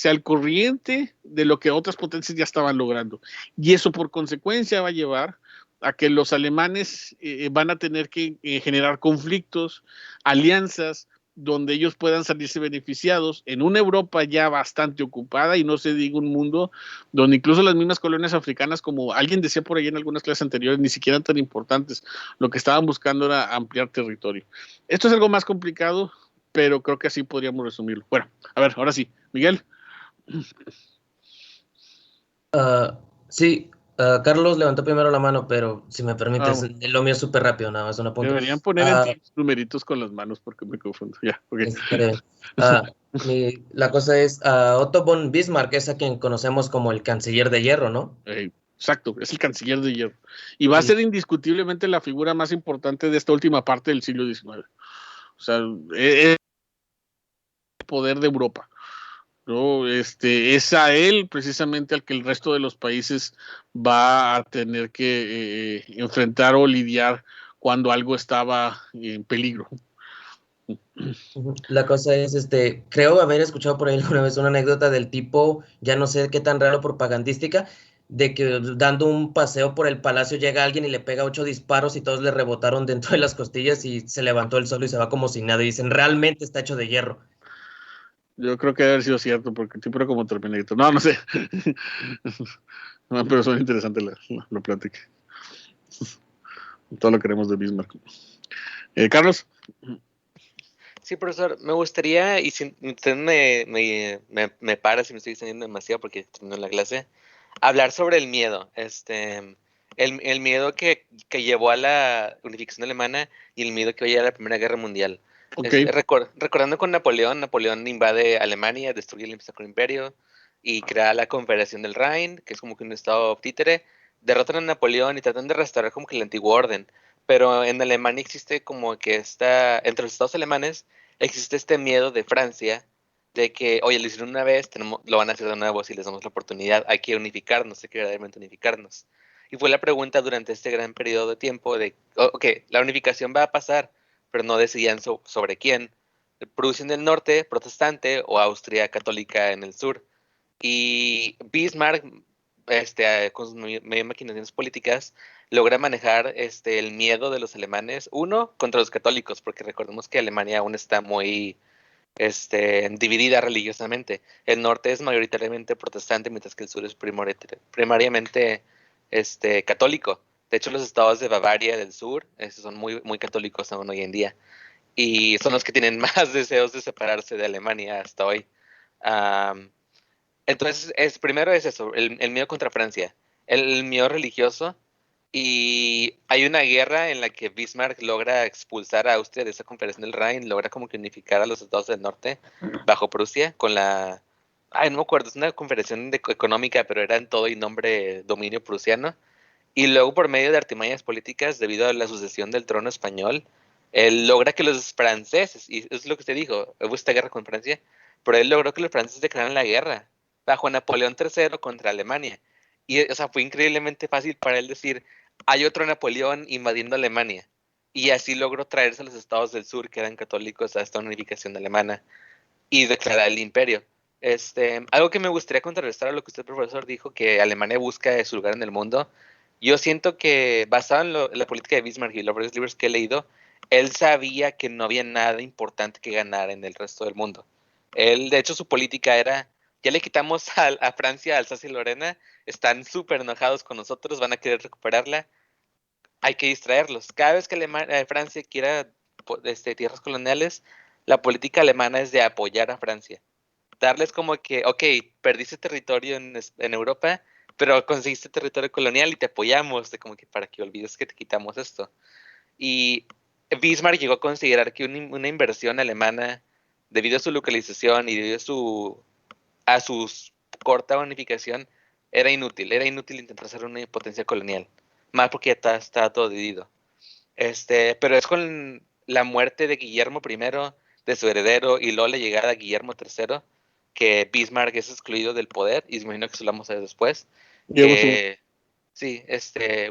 al corriente de lo que otras potencias ya estaban logrando, y eso por consecuencia va a llevar a que los alemanes van a tener que generar conflictos, alianzas, donde ellos puedan salirse beneficiados en una Europa ya bastante ocupada, y no se diga un mundo donde incluso las mismas colonias africanas, como alguien decía por ahí en algunas clases anteriores, ni siquiera tan importantes, lo que estaban buscando era ampliar territorio. Esto es algo más complicado, pero creo que así podríamos resumirlo. Bueno, a ver, ahora sí, Miguel. Sí, Carlos levantó primero la mano, pero si me permites, lo mío es súper rápido, nada más un apunte. Deberían poner en Teams numeritos con las manos porque me confundo. Ya, ok. La cosa es, Otto von Bismarck es a quien conocemos como el canciller de hierro, ¿no? Exacto, es el canciller de hierro. Y va a ser indiscutiblemente la figura más importante de esta última parte del siglo XIX. O sea, es el poder de Europa, ¿no? Es a él precisamente al que el resto de los países va a tener que enfrentar o lidiar cuando algo estaba en peligro. La cosa es, creo haber escuchado por ahí alguna vez una anécdota del tipo, ya no sé qué tan raro, propagandística, de que dando un paseo por el palacio llega alguien y le pega 8 disparos y todos le rebotaron dentro de las costillas y se levantó él solo y se va como sin nada y dicen, realmente está hecho de hierro. Yo creo que debe haber sido cierto, porque el tipo era como Terminator. No sé. No, pero son interesantes la plática. Todo lo queremos de Bismarck. Carlos. Sí, profesor, me gustaría, y si usted me para si me estoy extendiendo demasiado porque termino la clase, hablar sobre el miedo. El miedo que llevó a la unificación alemana y el miedo que llevó a la Primera Guerra Mundial. Okay. Recordando con Napoleón invade Alemania, destruye el Sacro Imperio y crea la Confederación del Rhin, que es como que un estado títere. Derrotan a Napoleón y tratan de restaurar como que el antiguo orden. Pero en Alemania existe como que entre los estados alemanes existe este miedo de Francia de que, oye, lo hicieron una vez, lo van a hacer de nuevo si les damos la oportunidad, hay que unificarnos, hay que verdaderamente unificarnos. Y fue la pregunta durante este gran periodo de tiempo de, ok, la unificación va a pasar, pero no decidían sobre quién. Prusia en el norte, protestante, o Austria católica en el sur. Y Bismarck, con sus medio maquinaciones políticas, logra manejar el miedo de los alemanes, uno, contra los católicos, porque recordemos que Alemania aún está muy dividida religiosamente. El norte es mayoritariamente protestante, mientras que el sur es primariamente católico. De hecho, los estados de Bavaria del sur son muy, muy católicos aún hoy en día. Y son los que tienen más deseos de separarse de Alemania hasta hoy. Entonces, primero es eso, el miedo contra Francia. El miedo religioso Y hay una guerra en la que Bismarck logra expulsar a Austria de esa Confederación del Rhin, logra como que unificar a los estados del norte bajo Prusia con la... Ay, no me acuerdo, es una confederación económica, pero era en todo y nombre dominio prusiano. Y luego por medio de artimañas políticas, debido a la sucesión del trono español, él logra que los franceses, y es lo que usted dijo, hubo esta guerra con Francia, pero él logró que los franceses declararan la guerra bajo Napoleón III contra Alemania. Y, o sea, fue increíblemente fácil para él decir, hay otro Napoleón invadiendo Alemania. Y así logró traerse a los estados del sur, que eran católicos, a esta unificación alemana y declarar el imperio. Algo que me gustaría contrarrestar a lo que usted, profesor, dijo, que Alemania busca su lugar en el mundo. Yo siento que, basado en la política de Bismarck y los varios libros que he leído, él sabía que no había nada importante que ganar en el resto del mundo. Él, de hecho, su política era, ya le quitamos a Francia, Alsacia y Lorena, están súper enojados con nosotros, van a querer recuperarla, hay que distraerlos. Cada vez que Francia quiera tierras coloniales, la política alemana es de apoyar a Francia. Darles como que, ok, perdiste territorio en Europa, pero conseguiste territorio colonial y te apoyamos, como que para que olvides que te quitamos esto. Y Bismarck llegó a considerar que una inversión alemana, debido a su localización y debido a su corta unificación, era inútil intentar hacer una potencia colonial, más porque ya estaba todo dividido. Pero es con la muerte de Guillermo I, de su heredero, y luego la llegada de Guillermo III, que Bismarck es excluido del poder, y me imagino que eso lo vamos a ver después. Sí,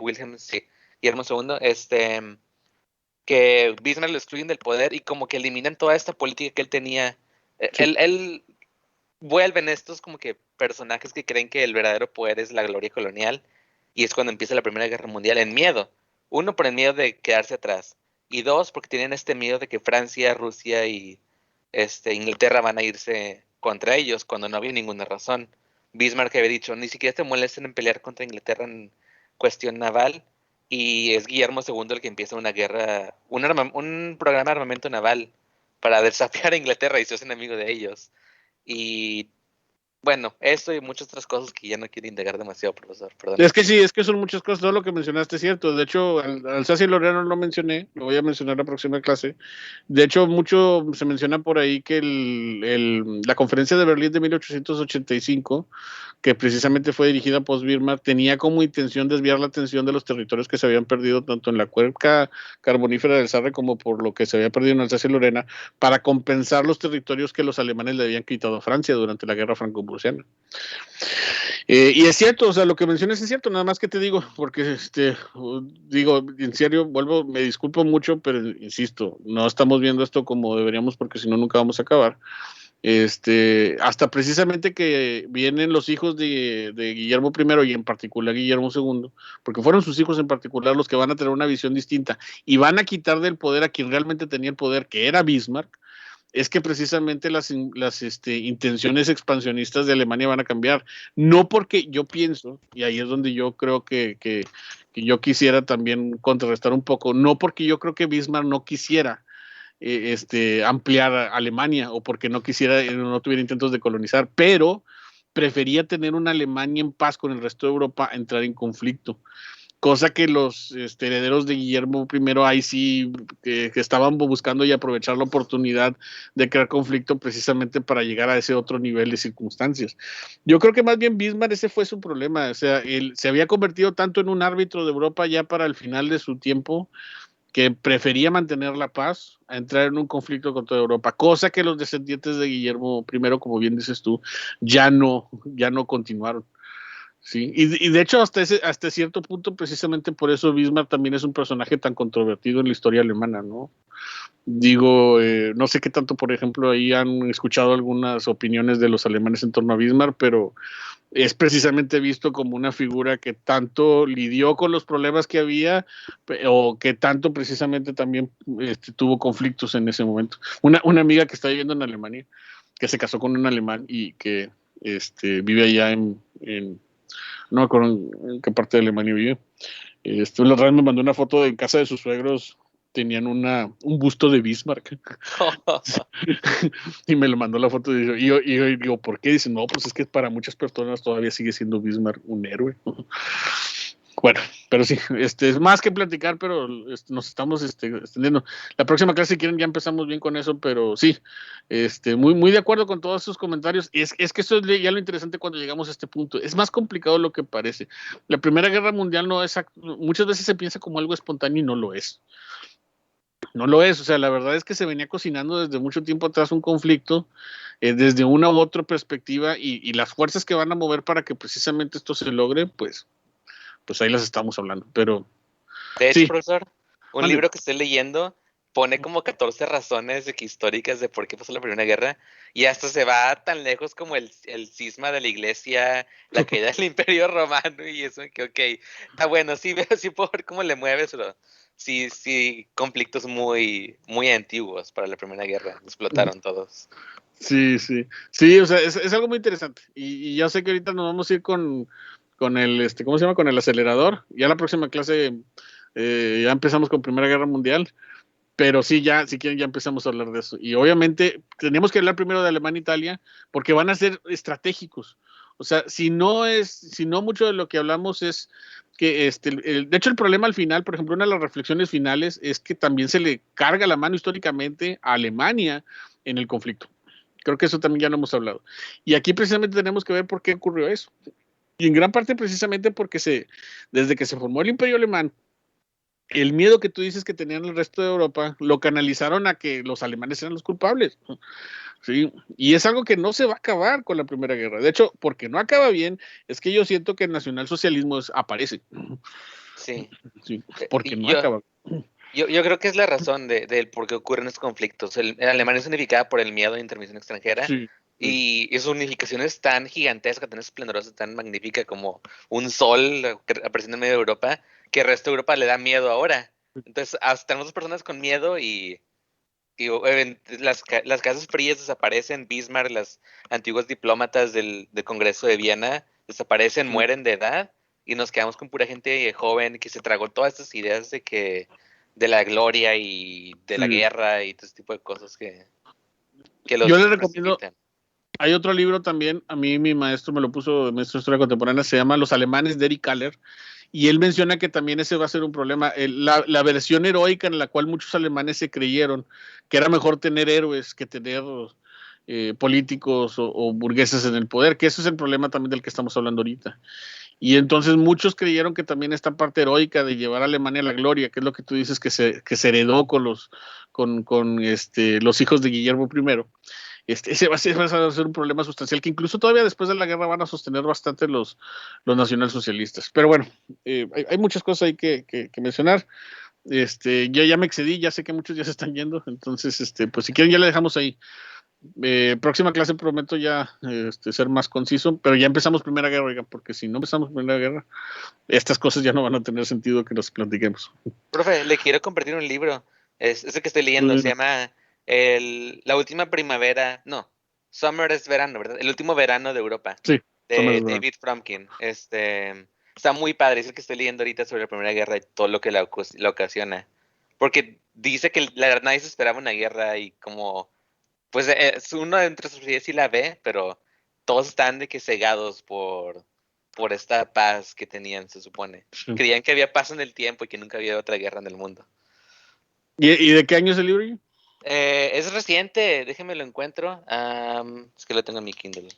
Wilhelm, sí, Guillermo II, que Bismarck lo excluyen del poder y como que eliminan toda esta política que él tenía. Sí. Él vuelven estos como que personajes que creen que el verdadero poder es la gloria colonial, y es cuando empieza la Primera Guerra Mundial en miedo. Uno, por el miedo de quedarse atrás, y dos, porque tienen este miedo de que Francia, Rusia y Inglaterra van a irse contra ellos cuando no había ninguna razón. Bismarck había dicho, ni siquiera te molesten en pelear contra Inglaterra en cuestión naval, y es Guillermo II el que empieza una guerra, un programa de armamento naval para desafiar a Inglaterra y se hace enemigo de ellos. Y bueno, esto y muchas otras cosas que ya no quiero indagar demasiado, profesor. Perdón. Es que sí, es que son muchas cosas, todo lo que mencionaste es cierto. De hecho, Alsacia y Lorena no lo mencioné, lo voy a mencionar en la próxima clase. De hecho, mucho se menciona por ahí que la conferencia de Berlín de 1885, que precisamente fue dirigida por Bismarck, tenía como intención desviar la atención de los territorios que se habían perdido tanto en la cuenca carbonífera del Sarre como por lo que se había perdido en Alsacia y Lorena, para compensar los territorios que los alemanes le habían quitado a Francia durante la guerra franco-prusiana. Y es cierto, o sea, lo que mencionas es cierto, nada más que te digo, porque digo, en serio, me disculpo mucho, pero insisto, no estamos viendo esto como deberíamos, porque si no, nunca vamos a acabar. Hasta precisamente que vienen los hijos de Guillermo I y en particular Guillermo II, porque fueron sus hijos en particular los que van a tener una visión distinta y van a quitar del poder a quien realmente tenía el poder, que era Bismarck. Es que precisamente las intenciones expansionistas de Alemania van a cambiar. No porque yo pienso, y ahí es donde yo creo que yo quisiera también contrarrestar un poco, no porque yo creo que Bismarck no quisiera ampliar a Alemania o porque no tuviera intentos de colonizar, pero prefería tener una Alemania en paz con el resto de Europa a entrar en conflicto. Cosa que los herederos de Guillermo I ahí sí que estaban buscando y aprovechar la oportunidad de crear conflicto precisamente para llegar a ese otro nivel de circunstancias. Yo creo que más bien Bismarck ese fue su problema, o sea, él se había convertido tanto en un árbitro de Europa ya para el final de su tiempo que prefería mantener la paz a entrar en un conflicto con toda Europa, cosa que los descendientes de Guillermo I, como bien dices tú, ya no continuaron. Sí, y de hecho hasta cierto punto, precisamente por eso Bismarck también es un personaje tan controvertido en la historia alemana, ¿no? Digo, no sé qué tanto, por ejemplo, ahí han escuchado algunas opiniones de los alemanes en torno a Bismarck, pero es precisamente visto como una figura que tanto lidió con los problemas que había o que tanto precisamente también tuvo conflictos en ese momento. Una amiga que está viviendo en Alemania, que se casó con un alemán y que vive allá no me acuerdo en qué parte de Alemania vive. La otra vez me mandó una foto de en casa de sus suegros, tenían un busto de Bismarck. Y me lo mandó la foto y yo digo, ¿por qué? Dice, no, pues es que para muchas personas todavía sigue siendo Bismarck un héroe. Bueno, pero sí, es más que platicar, pero nos estamos extendiendo. La próxima clase, si quieren, ya empezamos bien con eso, pero sí, muy de acuerdo con todos esos comentarios. Y es que eso es ya lo interesante cuando llegamos a este punto. Es más complicado de lo que parece. La Primera Guerra Mundial muchas veces se piensa como algo espontáneo y no lo es. No lo es, o sea, la verdad es que se venía cocinando desde mucho tiempo atrás un conflicto, desde una u otra perspectiva, y las fuerzas que van a mover para que precisamente esto se logre, pues ahí las estamos hablando, pero... De hecho, sí. profesor, un Mande. libro que estoy leyendo pone como 14 razones históricas de por qué pasó la Primera Guerra, y hasta se va tan lejos como el cisma de la iglesia, la caída del Imperio Romano, y eso que, ok, está bueno, sí, sí puedo ver cómo le mueves, pero sí, conflictos muy, muy antiguos para la Primera Guerra, explotaron todos. Sí, o sea, es algo muy interesante, y ya sé que ahorita nos vamos a ir con el, ¿cómo se llama? Con el acelerador. Ya la próxima clase ya empezamos con Primera Guerra Mundial, pero sí, ya, si quieren, ya empezamos a hablar de eso. Y obviamente tenemos que hablar primero de Alemania e Italia, porque van a ser estratégicos. O sea, si no mucho de lo que hablamos es que, de hecho, el problema al final, por ejemplo, una de las reflexiones finales es que también se le carga la mano históricamente a Alemania en el conflicto. Creo que eso también ya no hemos hablado. Y aquí precisamente tenemos que ver por qué ocurrió eso. Y en gran parte precisamente porque desde que se formó el Imperio Alemán, el miedo que tú dices que tenían el resto de Europa, lo canalizaron a que los alemanes eran los culpables. Sí, y es algo que no se va a acabar con la Primera Guerra. De hecho, porque no acaba bien, es que yo siento que el nacionalsocialismo aparece. Sí. Porque no acaba. Yo creo que es la razón de por qué ocurren estos conflictos. Alemania es unificada por el miedo a intervención extranjera. Sí. Y su unificación es tan gigantesca, tan esplendorosa, tan magnífica como un sol apareciendo en medio de Europa, que el resto de Europa le da miedo ahora. Entonces, hasta tenemos personas con miedo y las casas frías desaparecen. Bismarck, las antiguos diplomatas del Congreso de Viena desaparecen, mueren de edad, y nos quedamos con pura gente joven que se tragó todas estas ideas de la gloria y de la guerra y todo ese tipo de cosas que los yo les recomiendo. precipitan. Hay otro libro también, a mí mi maestro me lo puso, maestro de historia contemporánea, se llama Los alemanes, de Eric Kahler, y él menciona que también ese va a ser un problema, la versión heroica en la cual muchos alemanes se creyeron que era mejor tener héroes que tener políticos o burgueses en el poder, que ese es el problema también del que estamos hablando ahorita. Y entonces muchos creyeron que también esta parte heroica de llevar a Alemania a la gloria, que es lo que tú dices que se heredó con los hijos de Guillermo I, ese va a ser un problema sustancial que incluso todavía después de la guerra van a sostener bastante los nacionalsocialistas. Pero bueno, hay muchas cosas ahí que mencionar. Yo ya me excedí, ya sé que muchos ya se están yendo, entonces, pues si quieren ya le dejamos ahí. Próxima clase prometo ya ser más conciso, pero ya empezamos Primera Guerra, oigan, porque si no empezamos Primera Guerra, estas cosas ya no van a tener sentido que nos platiquemos. Profe, le quiero compartir un libro, ese que estoy leyendo, se llama La última primavera, no, Summer es verano, ¿verdad? El último verano de Europa, sí, de David Fromkin. Está muy padre, es el que estoy leyendo ahorita sobre la Primera Guerra y todo lo que la ocasiona, porque dice que la verdad nadie se esperaba una guerra y como, pues uno entre sus sociedades sí la ve, pero todos están de que cegados por esta paz que tenían, se supone. Sí. Creían que había paz en el tiempo y que nunca había otra guerra en el mundo. ¿Y de qué año es el libro? Es reciente, déjenme lo encuentro. Es que lo tengo en mi Kindle.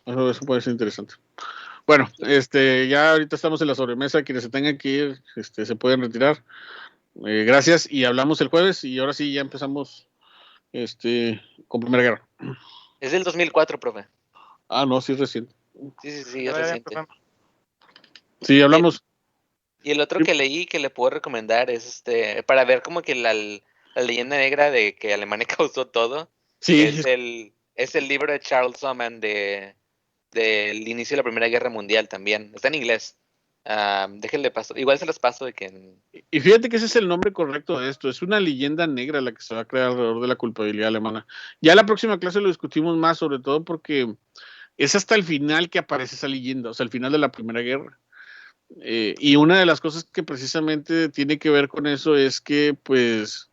Eso puede ser interesante. Bueno, ya ahorita estamos en la sobremesa, quienes se tengan que ir, se pueden retirar. Gracias, y hablamos el jueves, y ahora sí ya empezamos con Primera Guerra. Es del 2004, profe. Ah, no, sí es reciente. Sí, es reciente. Sí, hablamos. Y el otro que leí que le puedo recomendar es para ver como que la leyenda negra de que Alemania causó todo. Sí. Es el libro de Charles Soman del inicio de la Primera Guerra Mundial también. Está en inglés. Déjenle paso. Igual se los paso de que... Y fíjate que ese es el nombre correcto de esto. Es una leyenda negra la que se va a crear alrededor de la culpabilidad alemana. Ya la próxima clase lo discutimos más, sobre todo porque es hasta el final que aparece esa leyenda, o sea, el final de la Primera Guerra. Y una de las cosas que precisamente tiene que ver con eso es que, pues,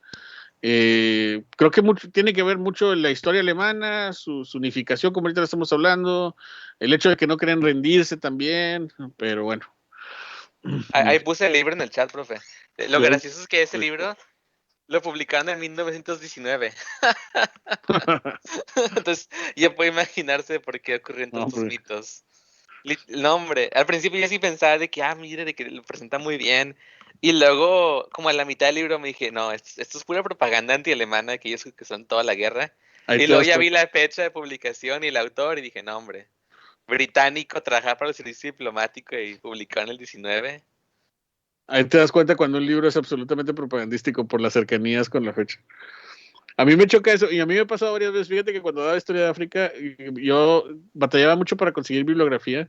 creo que tiene que ver mucho la historia alemana, su unificación, como ahorita estamos hablando, el hecho de que no querían rendirse también, pero bueno. Ahí puse el libro en el chat, profe. Lo Sí. gracioso es que ese libro lo publicaron en 1919. Entonces, ya puede imaginarse por qué ocurrieron No, tantos hombre. mitos. No, hombre, al principio yo sí pensaba de que, mire, de que lo presenta muy bien. Y luego, como a la mitad del libro me dije, no, esto es pura propaganda anti-alemana, que ellos que son toda la guerra. Ahí Y te luego das ya cuenta. vi la fecha de publicación y el autor y dije, no, hombre, británico, trabajaba para el servicio diplomático y publicó en el 19. Ahí te das cuenta cuando un libro es absolutamente propagandístico por las cercanías con la fecha. A mí me choca eso, y a mí me ha pasado varias veces. Fíjate que cuando daba historia de África, yo batallaba mucho para conseguir bibliografía,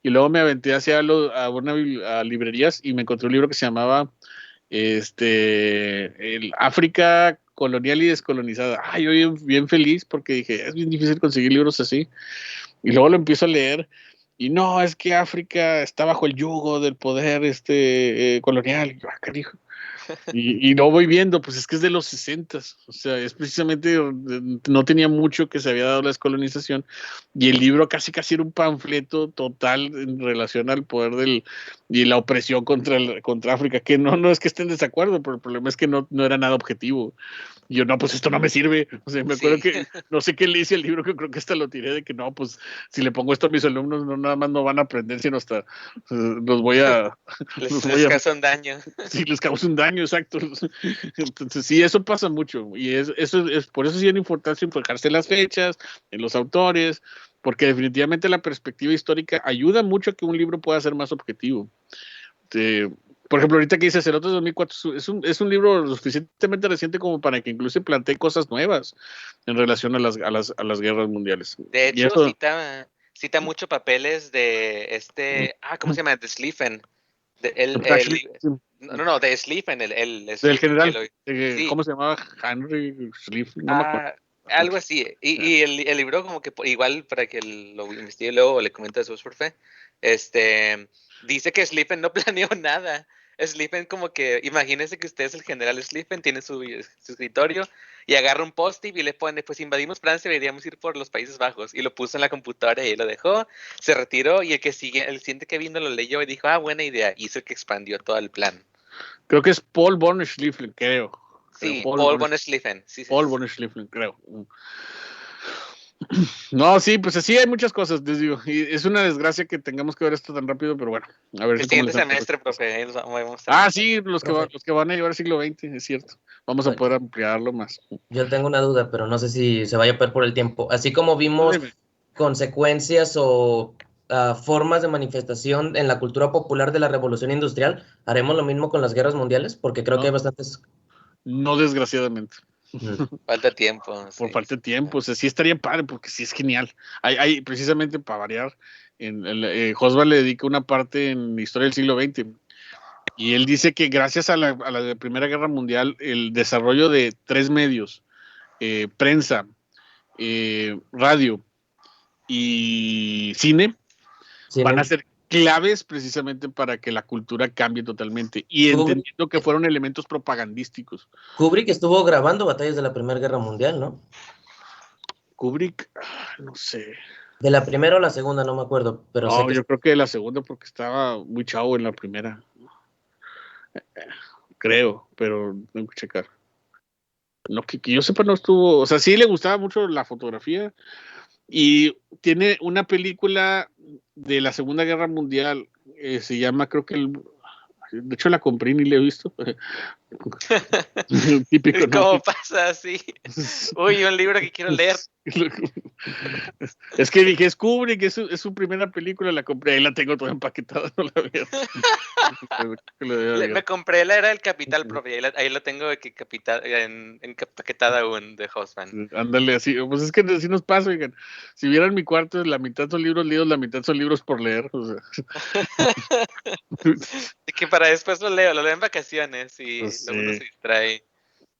y luego me aventé hacia a librerías y me encontré un libro que se llamaba el África colonial y descolonizada. Yo bien feliz porque dije, es bien difícil conseguir libros así. Y luego lo empiezo a leer y no, es que África está bajo el yugo del poder colonial. Y yo, carijo. Y no voy viendo, pues es que es de los 60s, o sea, es precisamente, no tenía mucho que se había dado la descolonización, y el libro casi era un panfleto total en relación al poder y la opresión contra África, que no es que esté en desacuerdo, pero el problema es que no era nada objetivo. Y yo, no, pues esto no me sirve. O sea, me acuerdo que no sé qué le hice al libro, que creo que hasta lo tiré, de que no, pues si le pongo esto a mis alumnos, no nada más no van a aprender, sino hasta los voy a... Les causa un daño. Sí, les causa un daño, exacto. Entonces, sí, eso pasa mucho. Y eso es por eso sí es importante enfocarse en las fechas, en los autores, porque definitivamente la perspectiva histórica ayuda mucho a que un libro pueda ser más objetivo. Por ejemplo, ahorita que dice Celotes 2004, es un libro lo suficientemente reciente como para que incluso plantee cosas nuevas en relación a las guerras mundiales. De Y hecho, eso, cita mucho papeles de ¿cómo se llama? De Schlieffen. No, de Schlieffen, del Schlieffen general, sí. ¿cómo se llamaba? Henry Schlieffen, no me acuerdo. Algo así. Y el libro, como que igual para que lo investigue luego o le comento después por fe, dice que Schlieffen no planeó nada. Schlieffen, como que, imagínense que usted es el general Schlieffen, tiene su escritorio y agarra un post-it y le pone, pues invadimos Francia, deberíamos ir por los Países Bajos. Y lo puso en la computadora y lo dejó, se retiró, y el siguiente que vino lo leyó y dijo, buena idea. Y hizo que expandió todo el plan. Creo que es Paul von Schlieffen, creo. Sí, Paul von Schlieffen. Sí, Paul von Schlieffen, creo. No, sí, pues así hay muchas cosas, les digo, y es una desgracia que tengamos que ver esto tan rápido, pero bueno, a ver. El siguiente semestre, profe, sí, los que van a llevar siglo XX, es cierto, vamos a poder ampliarlo más. Yo tengo una duda, pero no sé si se vaya a perder por el tiempo. Así como vimos consecuencias o formas de manifestación en la cultura popular de la Revolución Industrial, ¿haremos lo mismo con las guerras mundiales? Porque creo que hay bastantes... No, desgraciadamente. Falta tiempo. Por falta de tiempo, o sea, sí estaría padre, porque sí es genial. Hay precisamente, para variar, Hobsbawm le dedica una parte en la historia del siglo XX, y él dice que gracias a la Primera Guerra Mundial, el desarrollo de 3 medios, prensa, radio y cine, van a ser claves precisamente para que la cultura cambie totalmente, y entendiendo que fueron elementos propagandísticos. Kubrick estuvo grabando batallas de la Primera Guerra Mundial, ¿no? Kubrick, no sé. De la primera o la segunda, no me acuerdo, pero no, yo creo que de la segunda, porque estaba muy chavo en la primera. Creo, pero tengo que checar. No, que yo sepa, no estuvo, o sea, sí le gustaba mucho la fotografía, y tiene una película de la Segunda Guerra Mundial, se llama, creo que de hecho la compré y ni la he visto. Típico, ¿no? ¿Cómo pasa así? Uy, un libro que quiero leer. Es que dije, es Kubrick, es su primera película, la compré, ahí la tengo toda empaquetada, no la veo. Me compré la Era del Capital, profe, ahí la tengo empaquetada aún de Hobsbawm. Ándale, así, pues es que así nos pasa, oigan. Si vieran mi cuarto, la mitad son libros leídos, la mitad son libros por leer, o sea. Y que para después lo leo en vacaciones y pues luego uno se distrae.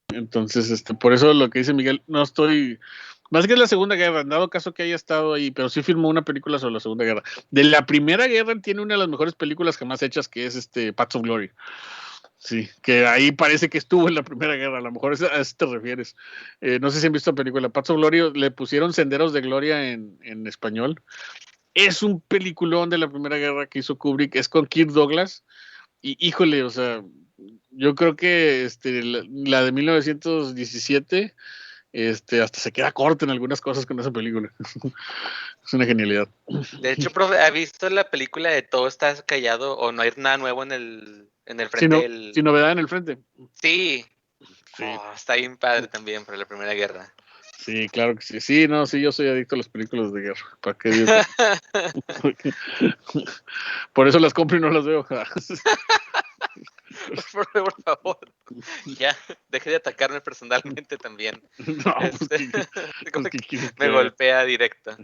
Entonces, por eso lo que dice Miguel, no estoy... Más que es la Segunda Guerra, en dado caso que haya estado ahí, pero sí filmó una película sobre la Segunda Guerra. De la Primera Guerra tiene una de las mejores películas jamás hechas, que es Paths of Glory. Sí, que ahí parece que estuvo en la Primera Guerra, a lo mejor a eso te refieres. No sé si han visto la película. Paths of Glory, le pusieron Senderos de Gloria en español. Es un peliculón de la Primera Guerra que hizo Kubrick, es con Kirk Douglas. Y híjole, o sea, yo creo que la de 1917 hasta se queda corta en algunas cosas con esa película. Es una genialidad. De hecho, profe, ¿ha visto la película de Todo está callado o no hay nada nuevo en el frente del... Sin novedad en el frente. Sí. Sí. Oh, está bien padre también para la Primera Guerra. Sí, claro que sí. Sí, no, sí, yo soy adicto a las películas de guerra. ¿Para qué digo? Por eso las compro y no las veo. Por favor, ya, deje de atacarme personalmente también. No, Me golpea directo.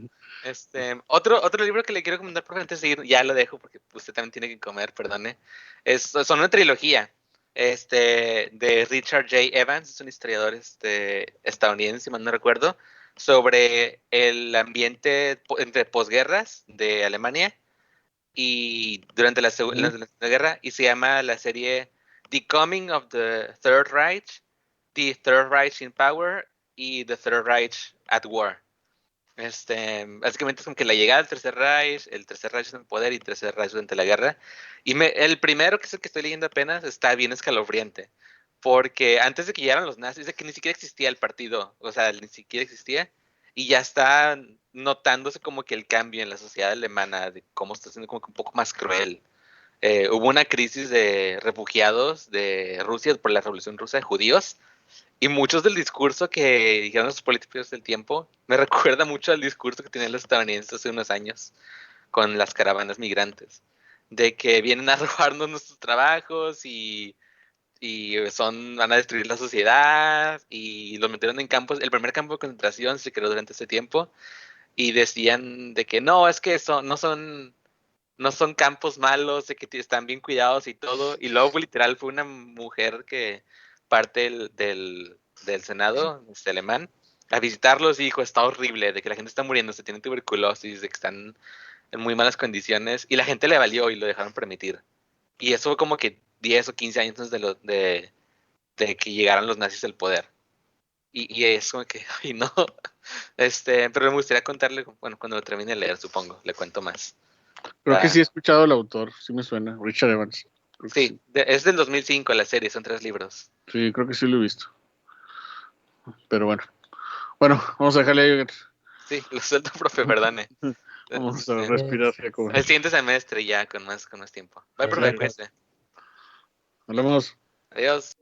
Otro libro que le quiero comentar, por antes de ir, ya lo dejo porque usted también tiene que comer, perdone. Son una trilogía de Richard J. Evans, es un historiador estadounidense, si mal no recuerdo, sobre el ambiente entre posguerras de Alemania y durante la Segunda Guerra, y se llama la serie The Coming of the Third Reich, The Third Reich in Power y The Third Reich at War. Básicamente es como que la llegada del Tercer Reich, el Tercer Reich en el poder y el Tercer Reich durante la guerra. Y el primero, que es el que estoy leyendo apenas, está bien escalofriante. Porque antes de que llegaran los nazis, de que ni siquiera existía el partido, o sea, ni siquiera existía, y ya está notándose como que el cambio en la sociedad alemana, de cómo está siendo como que un poco más cruel. Hubo una crisis de refugiados de Rusia por la Revolución Rusa de judíos, y muchos del discurso que dijeron los políticos del tiempo me recuerda mucho al discurso que tenían los estadounidenses hace unos años con las caravanas migrantes, de que vienen a robarnos nuestros trabajos y van a destruir la sociedad, y los metieron en campos. El primer campo de concentración se creó durante ese tiempo y decían de que no, es que no son campos malos, de que están bien cuidados y todo. Y luego literal fue una mujer que parte del Senado alemán a visitarlos y dijo, está horrible, de que la gente está muriendo, se tienen tuberculosis, de que están en muy malas condiciones, y la gente le valió y lo dejaron permitir. Y eso fue como que 10 o 15 años antes de que llegaran los nazis al poder. Y es como que, ay, no. Pero me gustaría contarle, bueno, cuando lo termine de leer, supongo, le cuento más. Creo que sí he escuchado el autor, sí me suena, Richard Evans. Sí, es del 2005 la serie, son 3 libros. Sí, creo que sí lo he visto. Pero bueno, vamos a dejarle ahí. Sí, lo suelto, profe, perdone. Vamos a respirar. El siguiente semestre ya, con más tiempo. Bye, profe, cuídese. Hablamos. Adiós.